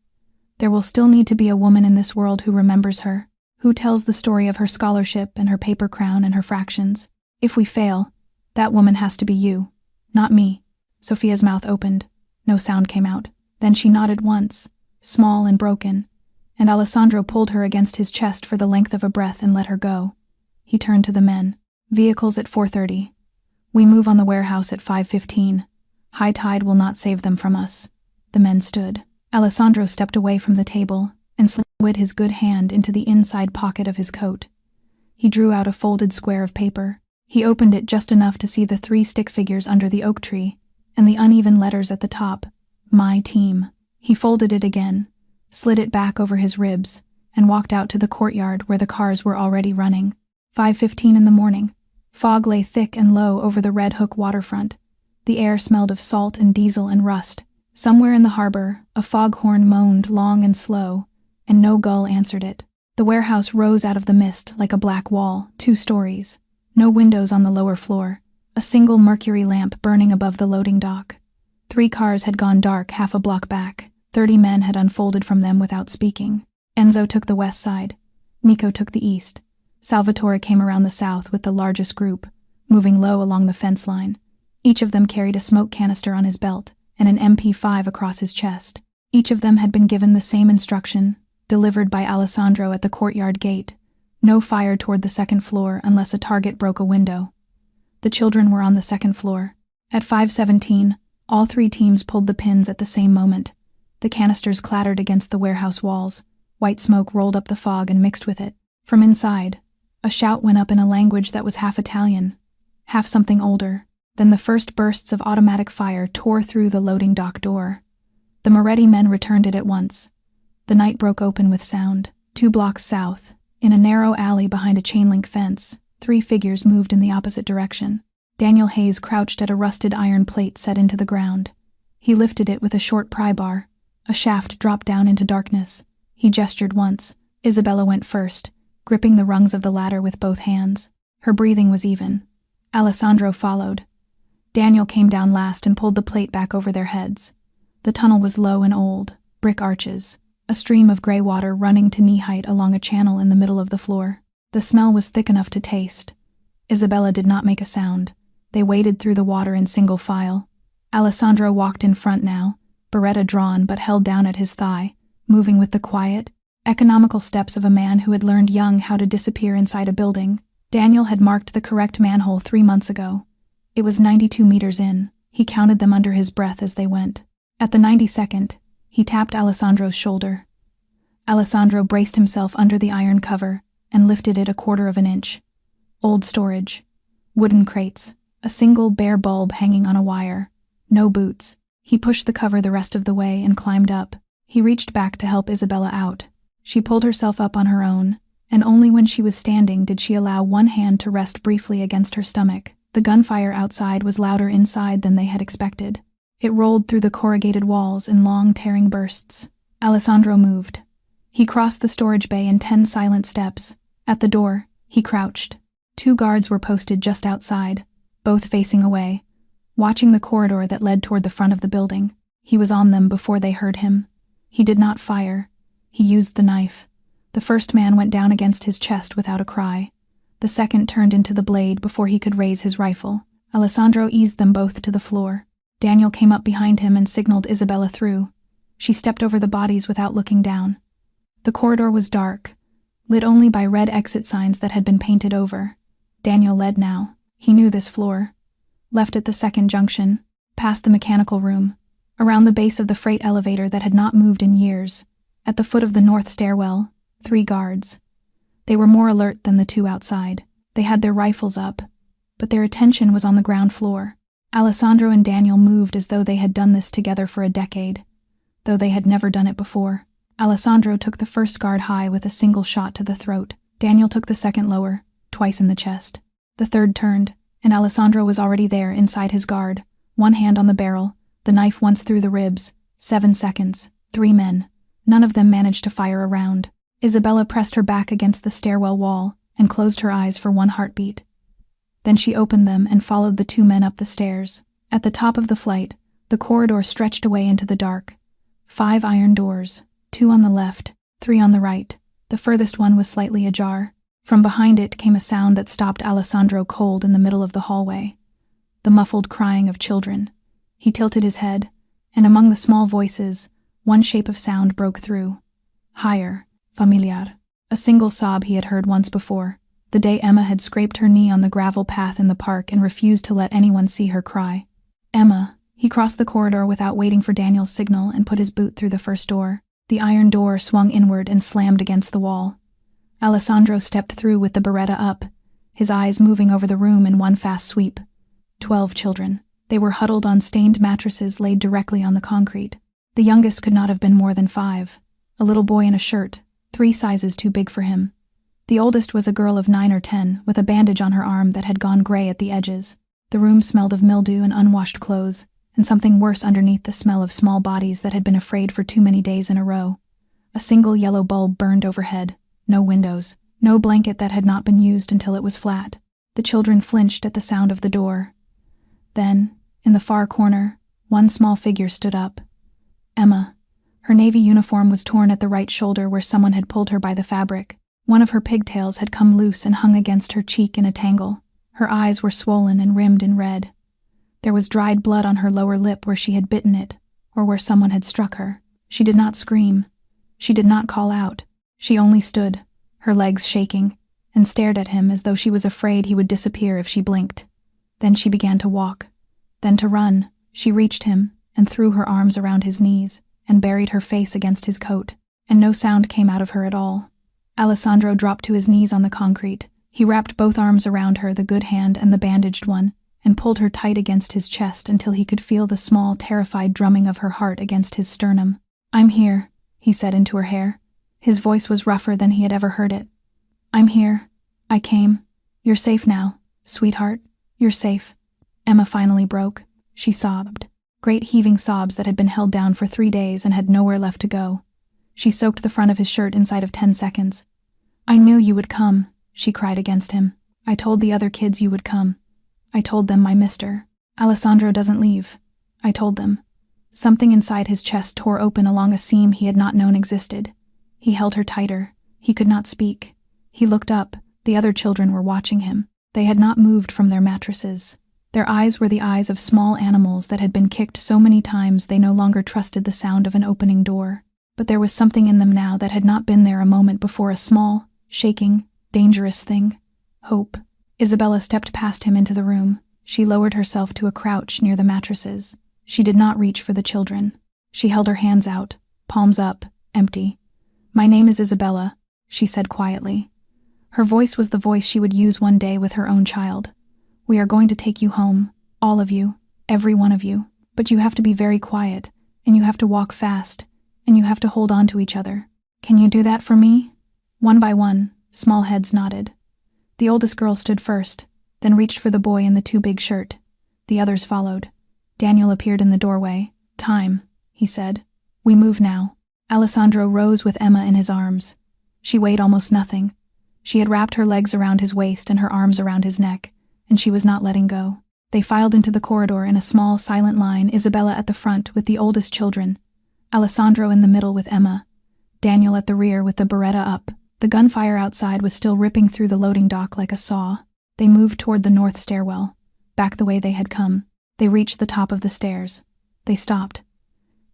"there will still need to be a woman in this world who remembers her, who tells the story of her scholarship and her paper crown and her fractions. If we fail, that woman has to be you, not me." Sophia's mouth opened. No sound came out. Then she nodded once, small and broken, and Alessandro pulled her against his chest for the length of a breath and let her go. He turned to the men. "Vehicles at 4:30. We move on the warehouse at 5:15. High tide will not save them from us." The men stood. Alessandro stepped away from the table and slid his good hand into the inside pocket of his coat. He drew out a folded square of paper. He opened it just enough to see the 3 stick figures under the oak tree and the uneven letters at the top, "My Team." He folded it again, slid it back over his ribs, and walked out to the courtyard where the cars were already running. 5:15 in the morning. Fog lay thick and low over the Red Hook waterfront. The air smelled of salt and diesel and rust. Somewhere in the harbor, a foghorn moaned long and slow, and no gull answered it. The warehouse rose out of the mist like a black wall, 2 stories. No windows on the lower floor. A single mercury lamp burning above the loading dock. 3 cars had gone dark half a block back. 30 men had unfolded from them without speaking. Enzo took the west side. Nico took the east. Salvatore came around the south with the largest group, moving low along the fence line. Each of them carried a smoke canister on his belt and an MP5 across his chest. Each of them had been given the same instruction, delivered by Alessandro at the courtyard gate: no fire toward the second floor unless a target broke a window. The children were on the second floor. At 5:17, all 3 teams pulled the pins at the same moment. The canisters clattered against the warehouse walls. White smoke rolled up the fog and mixed with it. From inside, a shout went up in a language that was half Italian, half something older. Then the first bursts of automatic fire tore through the loading dock door. The Moretti men returned it at once. The night broke open with sound. 2 blocks south, in a narrow alley behind a chain-link fence, 3 figures moved in the opposite direction. Daniel Hayes crouched at a rusted iron plate set into the ground. He lifted it with a short pry bar. A shaft dropped down into darkness. He gestured once. Isabella went first, gripping the rungs of the ladder with both hands. Her breathing was even. Alessandro followed. Daniel came down last and pulled the plate back over their heads. The tunnel was low and old, brick arches, a stream of gray water running to knee-height along a channel in the middle of the floor. The smell was thick enough to taste. Isabella did not make a sound. They waded through the water in single file. Alessandro walked in front now, beretta drawn but held down at his thigh, moving with the quiet, economical steps of a man who had learned young how to disappear inside a building. Daniel had marked the correct manhole 3 months ago. It was 92 meters in. He counted them under his breath as they went. At the 92nd, he tapped Alessandro's shoulder. Alessandro braced himself under the iron cover and lifted it 1/4 of an inch. Old storage. Wooden crates. A single bare bulb hanging on a wire. No boots. He pushed the cover the rest of the way and climbed up. He reached back to help Isabella out. She pulled herself up on her own, and only when she was standing did she allow one hand to rest briefly against her stomach. The gunfire outside was louder inside than they had expected. It rolled through the corrugated walls in long, tearing bursts. Alessandro moved. He crossed the storage bay in 10 silent steps. At the door, he crouched. 2 guards were posted just outside, both facing away, watching the corridor that led toward the front of the building. He was on them before they heard him. He did not fire. He used the knife. The first man went down against his chest without a cry. The second turned into the blade before he could raise his rifle. Alessandro eased them both to the floor. Daniel came up behind him and signaled Isabella through. She stepped over the bodies without looking down. The corridor was dark, lit only by red exit signs that had been painted over. Daniel led now. He knew this floor. Left at the second junction, past the mechanical room, around the base of the freight elevator that had not moved in years. At the foot of the north stairwell, 3 guards. They were more alert than the 2 outside. They had their rifles up, but their attention was on the ground floor. Alessandro and Daniel moved as though they had done this together for a decade, though they had never done it before. Alessandro took the first guard high with a single shot to the throat. Daniel took the second lower, twice in the chest. The third turned, and Alessandro was already there inside his guard, one hand on the barrel, the knife once through the ribs. 7 seconds, 3 men. None of them managed to fire a round. Isabella pressed her back against the stairwell wall and closed her eyes for 1 heartbeat. Then she opened them and followed the 2 men up the stairs. At the top of the flight, the corridor stretched away into the dark. 5 iron doors, 2 on the left, 3 on the right. The furthest one was slightly ajar. From behind it came a sound that stopped Alessandro cold in the middle of the hallway. The muffled crying of children. He tilted his head, and among the small voices, one shape of sound broke through. Higher, familiar. A single sob he had heard once before, the day Emma had scraped her knee on the gravel path in the park and refused to let anyone see her cry. Emma. He crossed the corridor without waiting for Daniel's signal and put his boot through the first door. The iron door swung inward and slammed against the wall. Alessandro stepped through with the beretta up, his eyes moving over the room in one fast sweep. 12 children. They were huddled on stained mattresses laid directly on the concrete. The youngest could not have been more than 5. A little boy in a shirt, 3 sizes too big for him. The oldest was a girl of 9 or 10, with a bandage on her arm that had gone gray at the edges. The room smelled of mildew and unwashed clothes, and something worse underneath the smell of small bodies that had been afraid for too many days in a row. A single yellow bulb burned overhead, no windows, no blanket that had not been used until it was flat. The children flinched at the sound of the door. Then, in the far corner, one small figure stood up. Emma. Her navy uniform was torn at the right shoulder where someone had pulled her by the fabric. One of her pigtails had come loose and hung against her cheek in a tangle. Her eyes were swollen and rimmed in red. There was dried blood on her lower lip where she had bitten it, or where someone had struck her. She did not scream. She did not call out. She only stood, her legs shaking, and stared at him as though she was afraid he would disappear if she blinked. Then she began to walk. Then to run. She reached him and threw her arms around his knees and buried her face against his coat, and no sound came out of her at all. Alessandro dropped to his knees on the concrete. He wrapped both arms around her, the good hand and the bandaged one, and pulled her tight against his chest until he could feel the small, terrified drumming of her heart against his sternum. "I'm here," he said into her hair. His voice was rougher than he had ever heard it. "I'm here. I came. You're safe now, sweetheart. You're safe." Emma finally broke. She sobbed. Great heaving sobs that had been held down for 3 days and had nowhere left to go. She soaked the front of his shirt inside of 10 seconds. "I knew you would come," she cried against him. "I told the other kids you would come. I told them my mister. Alessandro doesn't leave. I told them." Something inside his chest tore open along a seam he had not known existed. He held her tighter. He could not speak. He looked up. The other children were watching him. They had not moved from their mattresses. Their eyes were the eyes of small animals that had been kicked so many times they no longer trusted the sound of an opening door. But there was something in them now that had not been there a moment before, a small, shaking, dangerous thing. Hope. Isabella stepped past him into the room. She lowered herself to a crouch near the mattresses. She did not reach for the children. She held her hands out, palms up, empty. "My name is Isabella," she said quietly. Her voice was the voice she would use one day with her own child. "We are going to take you home, all of you, every one of you. But you have to be very quiet, and you have to walk fast, and you have to hold on to each other. Can you do that for me?" One by one, small heads nodded. The oldest girl stood first, then reached for the boy in the too big shirt. The others followed. Daniel appeared in the doorway. "Time," he said. "We move now." Alessandro rose with Emma in his arms. She weighed almost nothing. She had wrapped her legs around his waist and her arms around his neck, and she was not letting go. They filed into the corridor in a small, silent line, Isabella at the front with the oldest children, Alessandro in the middle with Emma, Daniel at the rear with the beretta up. The gunfire outside was still ripping through the loading dock like a saw. They moved toward the north stairwell, back the way they had come. They reached the top of the stairs. They stopped.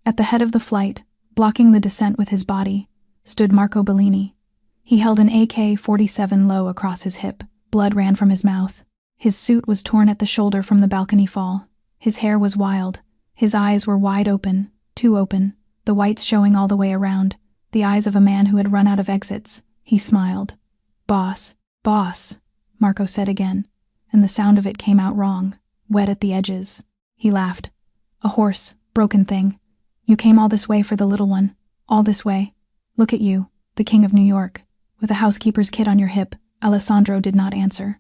At the head of the flight, blocking the descent with his body, stood Marco Bellini. He held an AK-47 low across his hip. Blood ran from his mouth. His suit was torn at the shoulder from the balcony fall. His hair was wild. His eyes were wide open, too open, the whites showing all the way around, the eyes of a man who had run out of exits. He smiled. "Boss, boss," Marco said again, and the sound of it came out wrong, wet at the edges. He laughed. "A hoarse, broken thing. You came all this way for the little one. All this way. Look at you, the king of New York, with a housekeeper's kid on your hip." Alessandro did not answer.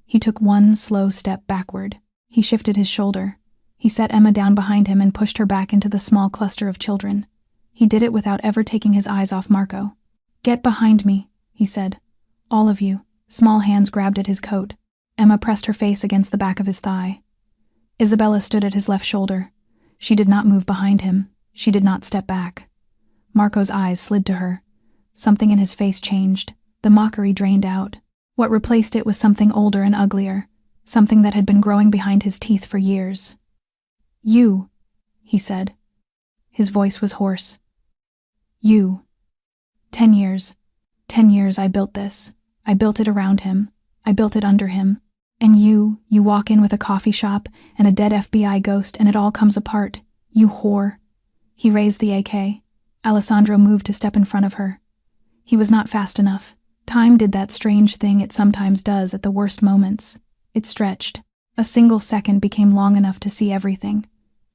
He took one slow step backward. He shifted his shoulder. He set Emma down behind him and pushed her back into the small cluster of children. He did it without ever taking his eyes off Marco. "Get behind me," he said. "All of you." Small hands grabbed at his coat. Emma pressed her face against the back of his thigh. Isabella stood at his left shoulder. She did not move behind him. She did not step back. Marco's eyes slid to her. Something in his face changed. The mockery drained out. What replaced it was something older and uglier, something that had been growing behind his teeth for years. "You," he said. His voice was hoarse. "You. 10 years. 10 years I built this. I built it around him. I built it under him. And you walk in with a coffee shop and a dead FBI ghost and it all comes apart. You whore." He raised the AK. Alessandro moved to step in front of her. He was not fast enough. Time did that strange thing it sometimes does at the worst moments. It stretched. A single second became long enough to see everything.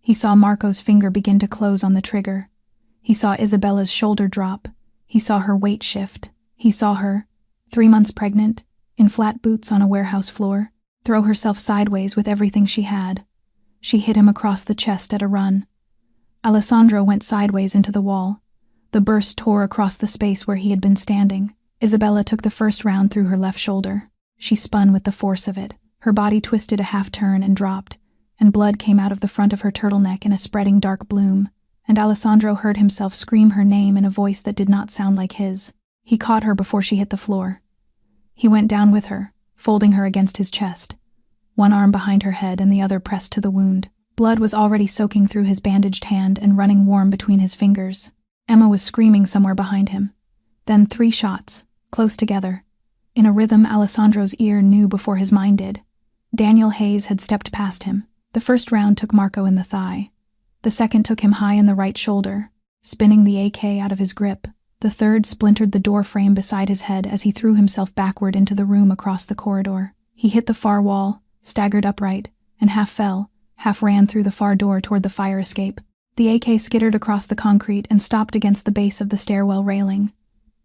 He saw Marco's finger begin to close on the trigger. He saw Isabella's shoulder drop. He saw her weight shift. He saw her, 3 months pregnant, in flat boots on a warehouse floor, throw herself sideways with everything she had. She hit him across the chest at a run. Alessandro went sideways into the wall. The burst tore across the space where he had been standing. Isabella took the first round through her left shoulder. She spun with the force of it. Her body twisted a half-turn and dropped, and blood came out of the front of her turtleneck in a spreading dark bloom, and Alessandro heard himself scream her name in a voice that did not sound like his. He caught her before she hit the floor. He went down with her, folding her against his chest, one arm behind her head and the other pressed to the wound. Blood was already soaking through his bandaged hand and running warm between his fingers. Emma was screaming somewhere behind him. Then 3 shots, close together. In a rhythm Alessandro's ear knew before his mind did. Daniel Hayes had stepped past him. The first round took Marco in the thigh. The second took him high in the right shoulder, spinning the AK out of his grip. The third splintered the door frame beside his head as he threw himself backward into the room across the corridor. He hit the far wall, staggered upright, and half fell, half ran through the far door toward the fire escape. The AK skittered across the concrete and stopped against the base of the stairwell railing.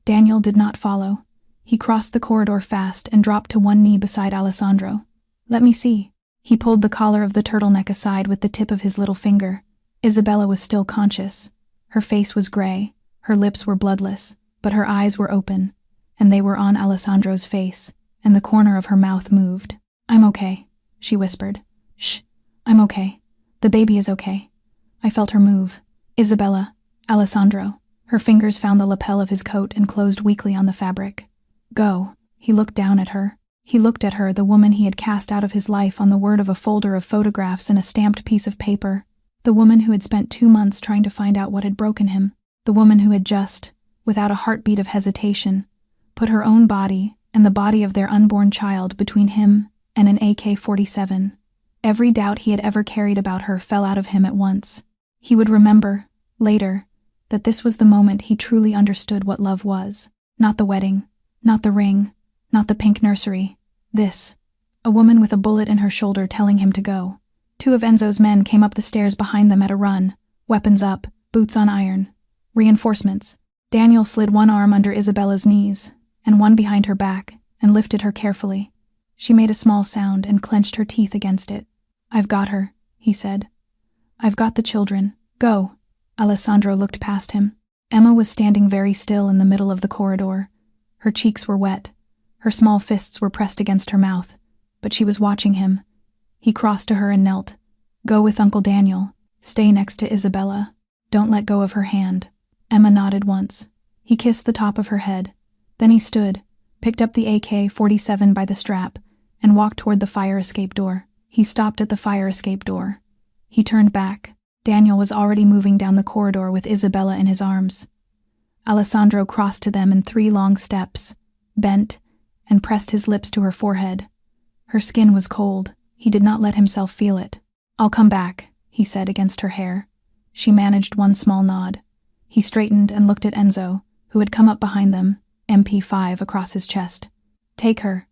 Daniel did not follow. He crossed the corridor fast and dropped to one knee beside Alessandro. "Let me see." He pulled the collar of the turtleneck aside with the tip of his little finger. Isabella was still conscious. Her face was gray, her lips were bloodless, but her eyes were open, and they were on Alessandro's face, and the corner of her mouth moved. "I'm okay," she whispered. "Shh, I'm okay. The baby is okay." I felt her move. "Isabella, Alessandro." Her fingers found the lapel of his coat and closed weakly on the fabric. "Go." He looked down at her. He looked at her, the woman he had cast out of his life on the word of a folder of photographs and a stamped piece of paper. The woman who had spent 2 months trying to find out what had broken him. The woman who had just, without a heartbeat of hesitation, put her own body and the body of their unborn child between him and an AK-47. Every doubt he had ever carried about her fell out of him at once. He would remember, later, that this was the moment he truly understood what love was. Not the wedding, not the ring, not the pink nursery. This. A woman with a bullet in her shoulder telling him to go. 2 of Enzo's men came up the stairs behind them at a run, weapons up, boots on iron. Reinforcements. Daniel slid one arm under Isabella's knees, and one behind her back, and lifted her carefully. She made a small sound and clenched her teeth against it. "I've got her," he said. "I've got the children. Go." Alessandro looked past him. Emma was standing very still in the middle of the corridor. Her cheeks were wet. Her small fists were pressed against her mouth, but she was watching him. He crossed to her and knelt. "Go with Uncle Daniel. Stay next to Isabella. Don't let go of her hand." Emma nodded once. He kissed the top of her head. Then he stood, picked up the AK-47 by the strap, and walked toward the fire escape door. He stopped at the fire escape door. He turned back. Daniel was already moving down the corridor with Isabella in his arms. Alessandro crossed to them in 3 long steps, bent, and pressed his lips to her forehead. Her skin was cold. He did not let himself feel it. "I'll come back," he said against her hair. She managed one small nod. He straightened and looked at Enzo, who had come up behind them, MP5 across his chest. "Take her.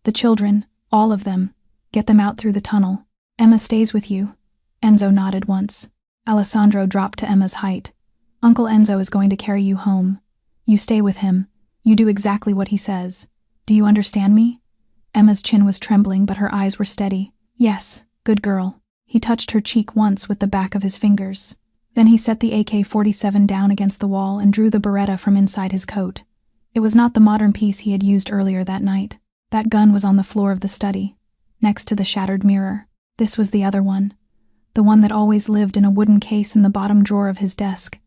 The children, all of them. Get them out through the tunnel. Emma stays with you." Enzo nodded once. Alessandro dropped to Emma's height. "Uncle Enzo is going to carry you home. You stay with him. You do exactly what he says. Do you understand me?" Emma's chin was trembling, but her eyes were steady. "Yes, good girl." He touched her cheek once with the back of his fingers. Then he set the AK-47 down against the wall and drew the Beretta from inside his coat. It was not the modern piece he had used earlier that night. That gun was on the floor of the study, next to the shattered mirror. This was the other one. The one that always lived in a wooden case in the bottom drawer of his desk.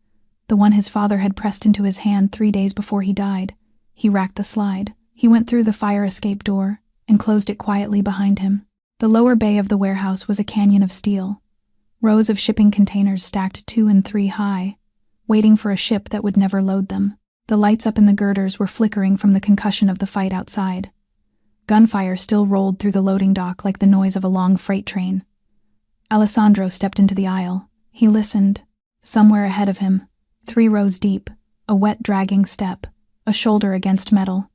The one his father had pressed into his hand 3 days before he died. He racked the slide. He went through the fire escape door and closed it quietly behind him. The lower bay of the warehouse was a canyon of steel. Rows of shipping containers stacked 2 and 3 high, waiting for a ship that would never load them. The lights up in the girders were flickering from the concussion of the fight outside. Gunfire still rolled through the loading dock like the noise of a long freight train. Alessandro stepped into the aisle. He listened. Somewhere ahead of him, 3 rows deep, a wet, dragging step, a shoulder against metal,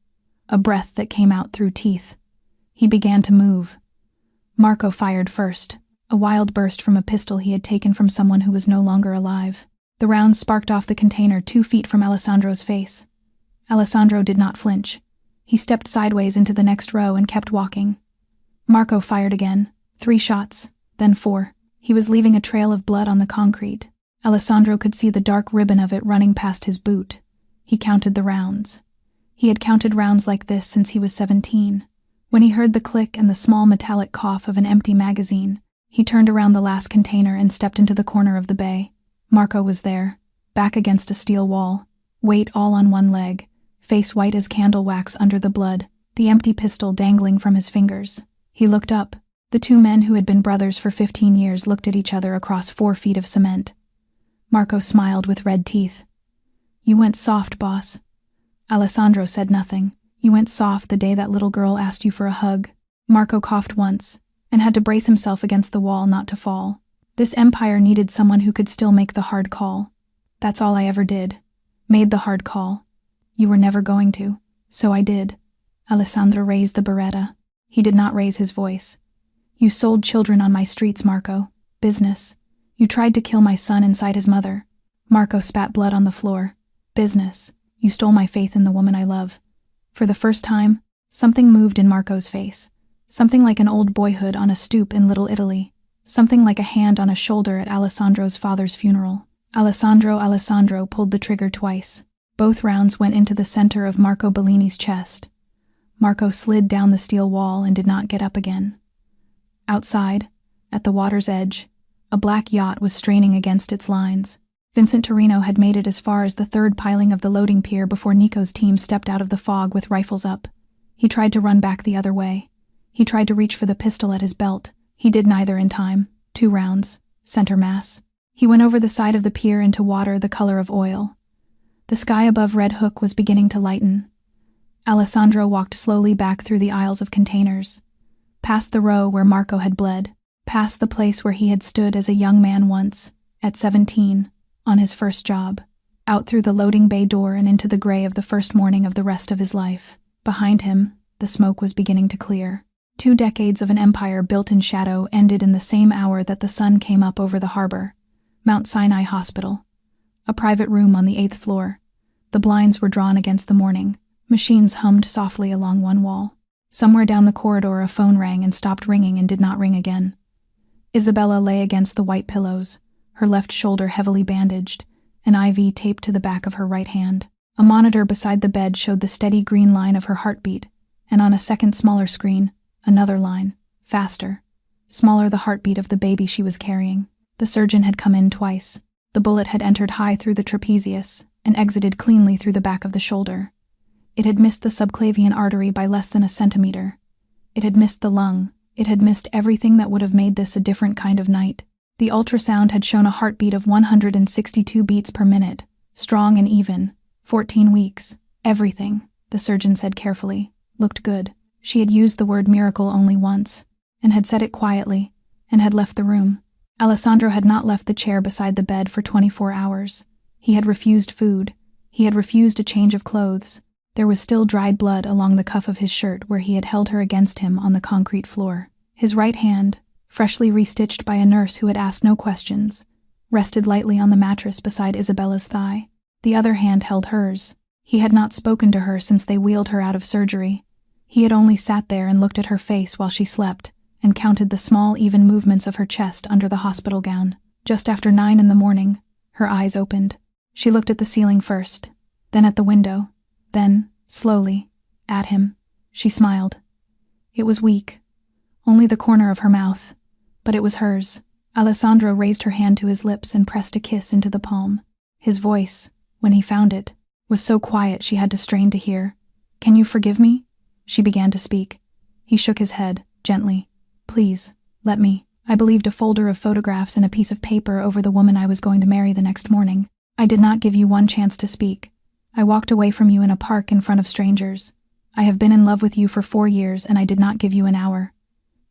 a breath that came out through teeth. He began to move. Marco fired first, a wild burst from a pistol he had taken from someone who was no longer alive. The rounds sparked off the container 2 feet from Alessandro's face. Alessandro did not flinch. He stepped sideways into the next row and kept walking. Marco fired again, 3 shots, then 4. He was leaving a trail of blood on the concrete. Alessandro could see the dark ribbon of it running past his boot. He counted the rounds. He had counted rounds like this since he was 17. When he heard the click and the small metallic cough of an empty magazine, he turned around the last container and stepped into the corner of the bay. Marco was there, back against a steel wall, weight all on one leg, face white as candle wax under the blood, the empty pistol dangling from his fingers. He looked up. The 2 men who had been brothers for 15 years looked at each other across 4 feet of cement. Marco smiled with red teeth. "You went soft, boss." Alessandro said nothing. "You went soft the day that little girl asked you for a hug." Marco coughed once, and had to brace himself against the wall not to fall. This empire needed someone who could still make the hard call. "That's all I ever did. Made the hard call. You were never going to, so I did." Alessandro raised the Beretta. He did not raise his voice. "You sold children on my streets, Marco. Business. You tried to kill my son inside his mother." Marco spat blood on the floor. "Business. You stole my faith in the woman I love." For the first time, something moved in Marco's face. Something like an old boyhood on a stoop in Little Italy. Something like a hand on a shoulder at Alessandro's father's funeral. Alessandro pulled the trigger twice. Both rounds went into the center of Marco Bellini's chest. Marco slid down the steel wall and did not get up again. Outside, at the water's edge, a black yacht was straining against its lines. Vincent Torino had made it as far as the 3rd piling of the loading pier before Nico's team stepped out of the fog with rifles up. He tried to run back the other way. He tried to reach for the pistol at his belt. He did neither in time. 2 rounds. Center mass. He went over the side of the pier into water the color of oil. The sky above Red Hook was beginning to lighten. Alessandro walked slowly back through the aisles of containers, past the row where Marco had bled, past the place where he had stood as a young man once, at 17, on his first job, out through the loading bay door and into the gray of the first morning of the rest of his life. Behind him, the smoke was beginning to clear. 2 decades of an empire built in shadow ended in the same hour that the sun came up over the harbor. Mount Sinai Hospital. A private room on the 8th floor. The blinds were drawn against the morning. Machines hummed softly along one wall. Somewhere down the corridor a phone rang and stopped ringing and did not ring again. Isabella lay against the white pillows, her left shoulder heavily bandaged, an IV taped to the back of her right hand. A monitor beside the bed showed the steady green line of her heartbeat, and on a second smaller screen, another line, faster, smaller, the heartbeat of the baby she was carrying. The surgeon had come in twice. The bullet had entered high through the trapezius and exited cleanly through the back of the shoulder. It had missed the subclavian artery by less than a centimeter. It had missed the lung. It had missed everything that would have made this a different kind of night. The ultrasound had shown a heartbeat of 162 beats per minute, strong and even, 14 weeks. Everything, the surgeon said carefully, looked good. She had used the word miracle only once, and had said it quietly, and had left the room. Alessandro had not left the chair beside the bed for 24 hours. He had refused food. He had refused a change of clothes. There was still dried blood along the cuff of his shirt where he had held her against him on the concrete floor. His right hand, freshly restitched by a nurse who had asked no questions, rested lightly on the mattress beside Isabella's thigh. The other hand held hers. He had not spoken to her since they wheeled her out of surgery. He had only sat there and looked at her face while she slept, and counted the small, even movements of her chest under the hospital gown. Just after 9 in the morning, her eyes opened. She looked at the ceiling first, then at the window, then, slowly, at him. She smiled. It was weak. Only the corner of her mouth, but it was hers. Alessandro raised her hand to his lips and pressed a kiss into the palm. His voice, when he found it, was so quiet she had to strain to hear. "Can you forgive me?" She began to speak. He shook his head, gently. "Please, let me." I believed a folder of photographs and a piece of paper over the woman I was going to marry the next morning. I did not give you one chance to speak. I walked away from you in a park in front of strangers. I have been in love with you for 4 years and I did not give you an hour.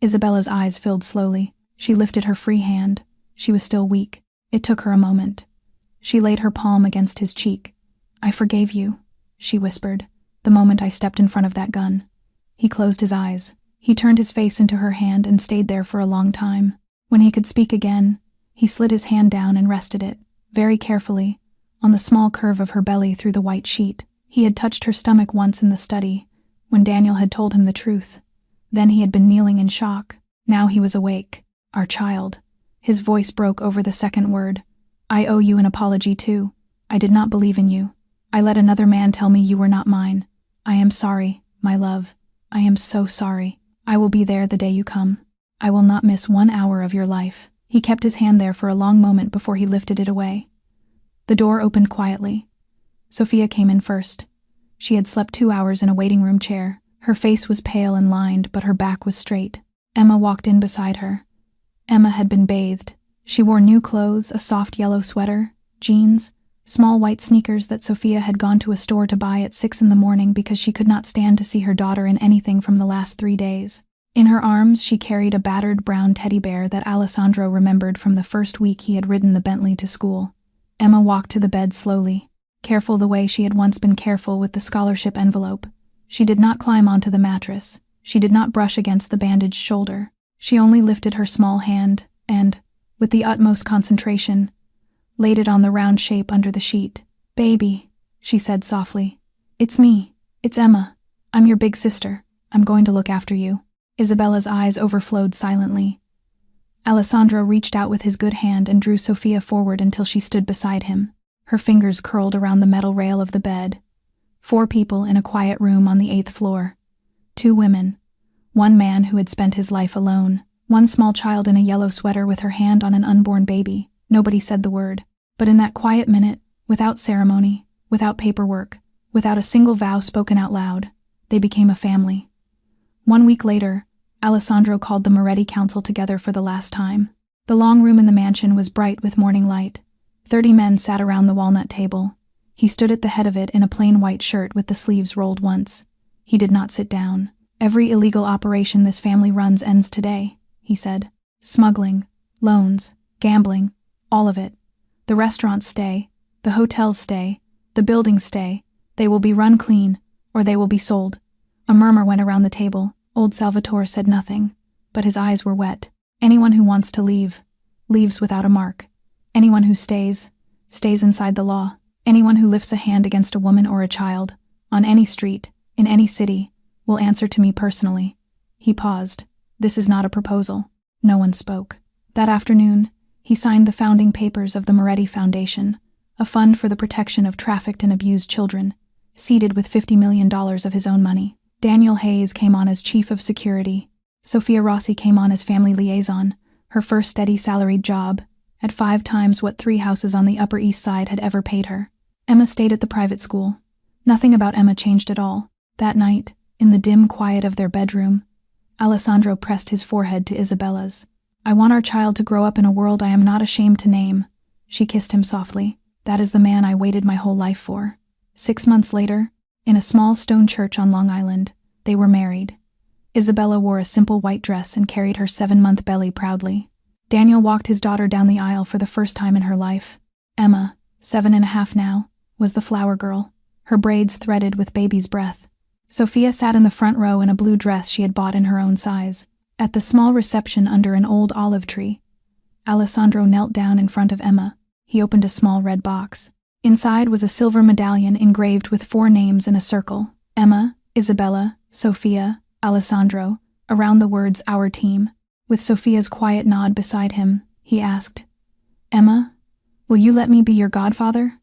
Isabella's eyes filled slowly. She lifted her free hand. She was still weak. It took her a moment. She laid her palm against his cheek. "I forgave you," she whispered, "the moment I stepped in front of that gun." He closed his eyes. He turned his face into her hand and stayed there for a long time. When he could speak again, he slid his hand down and rested it, very carefully, on the small curve of her belly through the white sheet. He had touched her stomach once in the study, when Daniel had told him the truth. Then he had been kneeling in shock. Now he was awake. "Our child." His voice broke over the second word. "I owe you an apology too. I did not believe in you. I let another man tell me you were not mine. I am sorry, my love. I am so sorry. I will be there the day you come. I will not miss 1 hour of your life." He kept his hand there for a long moment before he lifted it away. The door opened quietly. Sophia came in first. She had slept 2 hours in a waiting room chair. Her face was pale and lined, but her back was straight. Emma walked in beside her. Emma had been bathed. She wore new clothes, a soft yellow sweater, jeans, small white sneakers that Sophia had gone to a store to buy at 6 in the morning because she could not stand to see her daughter in anything from the last 3 days. In her arms, she carried a battered brown teddy bear that Alessandro remembered from the first week he had ridden the Bentley to school. Emma walked to the bed slowly, careful the way she had once been careful with the scholarship envelope. She did not climb onto the mattress. She did not brush against the bandaged shoulder. She only lifted her small hand and, with the utmost concentration, laid it on the round shape under the sheet. "Baby," she said softly. "It's me. It's Emma. I'm your big sister. I'm going to look after you." Isabella's eyes overflowed silently. Alessandro reached out with his good hand and drew Sophia forward until she stood beside him. Her fingers curled around the metal rail of the bed. 4 people in a quiet room on the 8th floor. 2 women. 1 man who had spent his life alone. 1 small child in a yellow sweater with her hand on an unborn baby. Nobody said the word. But in that quiet minute, without ceremony, without paperwork, without a single vow spoken out loud, they became a family. 1 week later, Alessandro called the Moretti Council together for the last time. The long room in the mansion was bright with morning light. 30 men sat around the walnut table. He stood at the head of it in a plain white shirt with the sleeves rolled once. He did not sit down. "Every illegal operation this family runs ends today," he said. "Smuggling, loans, gambling, all of it. The restaurants stay, the hotels stay, the buildings stay. They will be run clean, or they will be sold." A murmur went around the table. Old Salvatore said nothing, but his eyes were wet. "Anyone who wants to leave, leaves without a mark. Anyone who stays, stays inside the law. Anyone who lifts a hand against a woman or a child, on any street, in any city, will answer to me personally." He paused. "This is not a proposal." No one spoke. That afternoon, he signed the founding papers of the Moretti Foundation, a fund for the protection of trafficked and abused children, seeded with $50 million of his own money. Daniel Hayes came on as chief of security. Sophia Rossi came on as family liaison, her first steady salaried job, at 5 times what 3 houses on the Upper East Side had ever paid her. Emma stayed at the private school. Nothing about Emma changed at all. That night, in the dim quiet of their bedroom, Alessandro pressed his forehead to Isabella's. "I want our child to grow up in a world I am not ashamed to name." She kissed him softly. "That is the man I waited my whole life for." 6 months later, in a small stone church on Long Island, they were married. Isabella wore a simple white dress and carried her 7-month belly proudly. Daniel walked his daughter down the aisle for the first time in her life. Emma, 7.5 now, was the flower girl, her braids threaded with baby's breath. Sophia sat in the front row in a blue dress she had bought in her own size. At the small reception under an old olive tree, Alessandro knelt down in front of Emma. He opened a small red box. Inside was a silver medallion engraved with 4 names in a circle: Emma, Isabella, Sophia, Alessandro, around the words "our team." With Sophia's quiet nod beside him, he asked, "Emma, will you let me be your godfather?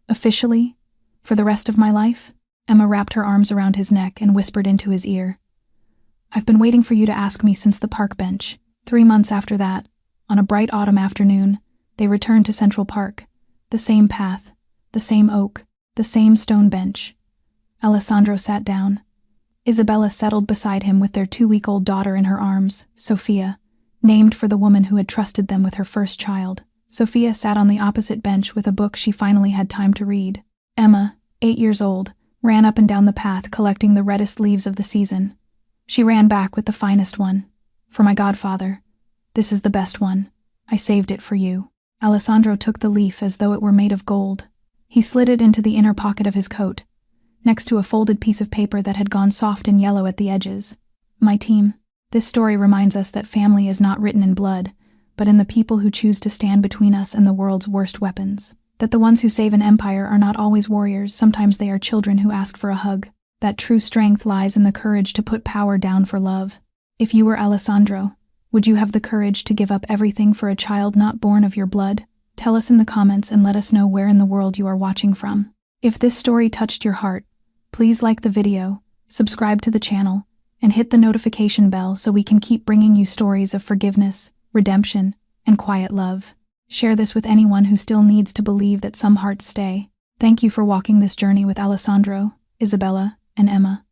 Officially? For the rest of my life?" Emma wrapped her arms around his neck and whispered into his ear, "I've been waiting for you to ask me since the park bench." 3 months after that, on a bright autumn afternoon, they returned to Central Park. The same path, the same oak, the same stone bench. Alessandro sat down. Isabella settled beside him with their 2-week-old daughter in her arms, Sophia, named for the woman who had trusted them with her first child. Sophia sat on the opposite bench with a book she finally had time to read. Emma, 8 years old, ran up and down the path collecting the reddest leaves of the season. She ran back with the finest one. "For my godfather. This is the best one. I saved it for you." Alessandro took the leaf as though it were made of gold. He slid it into the inner pocket of his coat, next to a folded piece of paper that had gone soft and yellow at the edges. "My team." This story reminds us that family is not written in blood, but in the people who choose to stand between us and the world's worst weapons. That the ones who save an empire are not always warriors, sometimes they are children who ask for a hug. That true strength lies in the courage to put power down for love. If you were Alessandro, would you have the courage to give up everything for a child not born of your blood? Tell us in the comments and let us know where in the world you are watching from. If this story touched your heart, please like the video, subscribe to the channel, and hit the notification bell so we can keep bringing you stories of forgiveness, redemption, and quiet love. Share this with anyone who still needs to believe that some hearts stay. Thank you for walking this journey with Alessandro, Isabella, and Emma.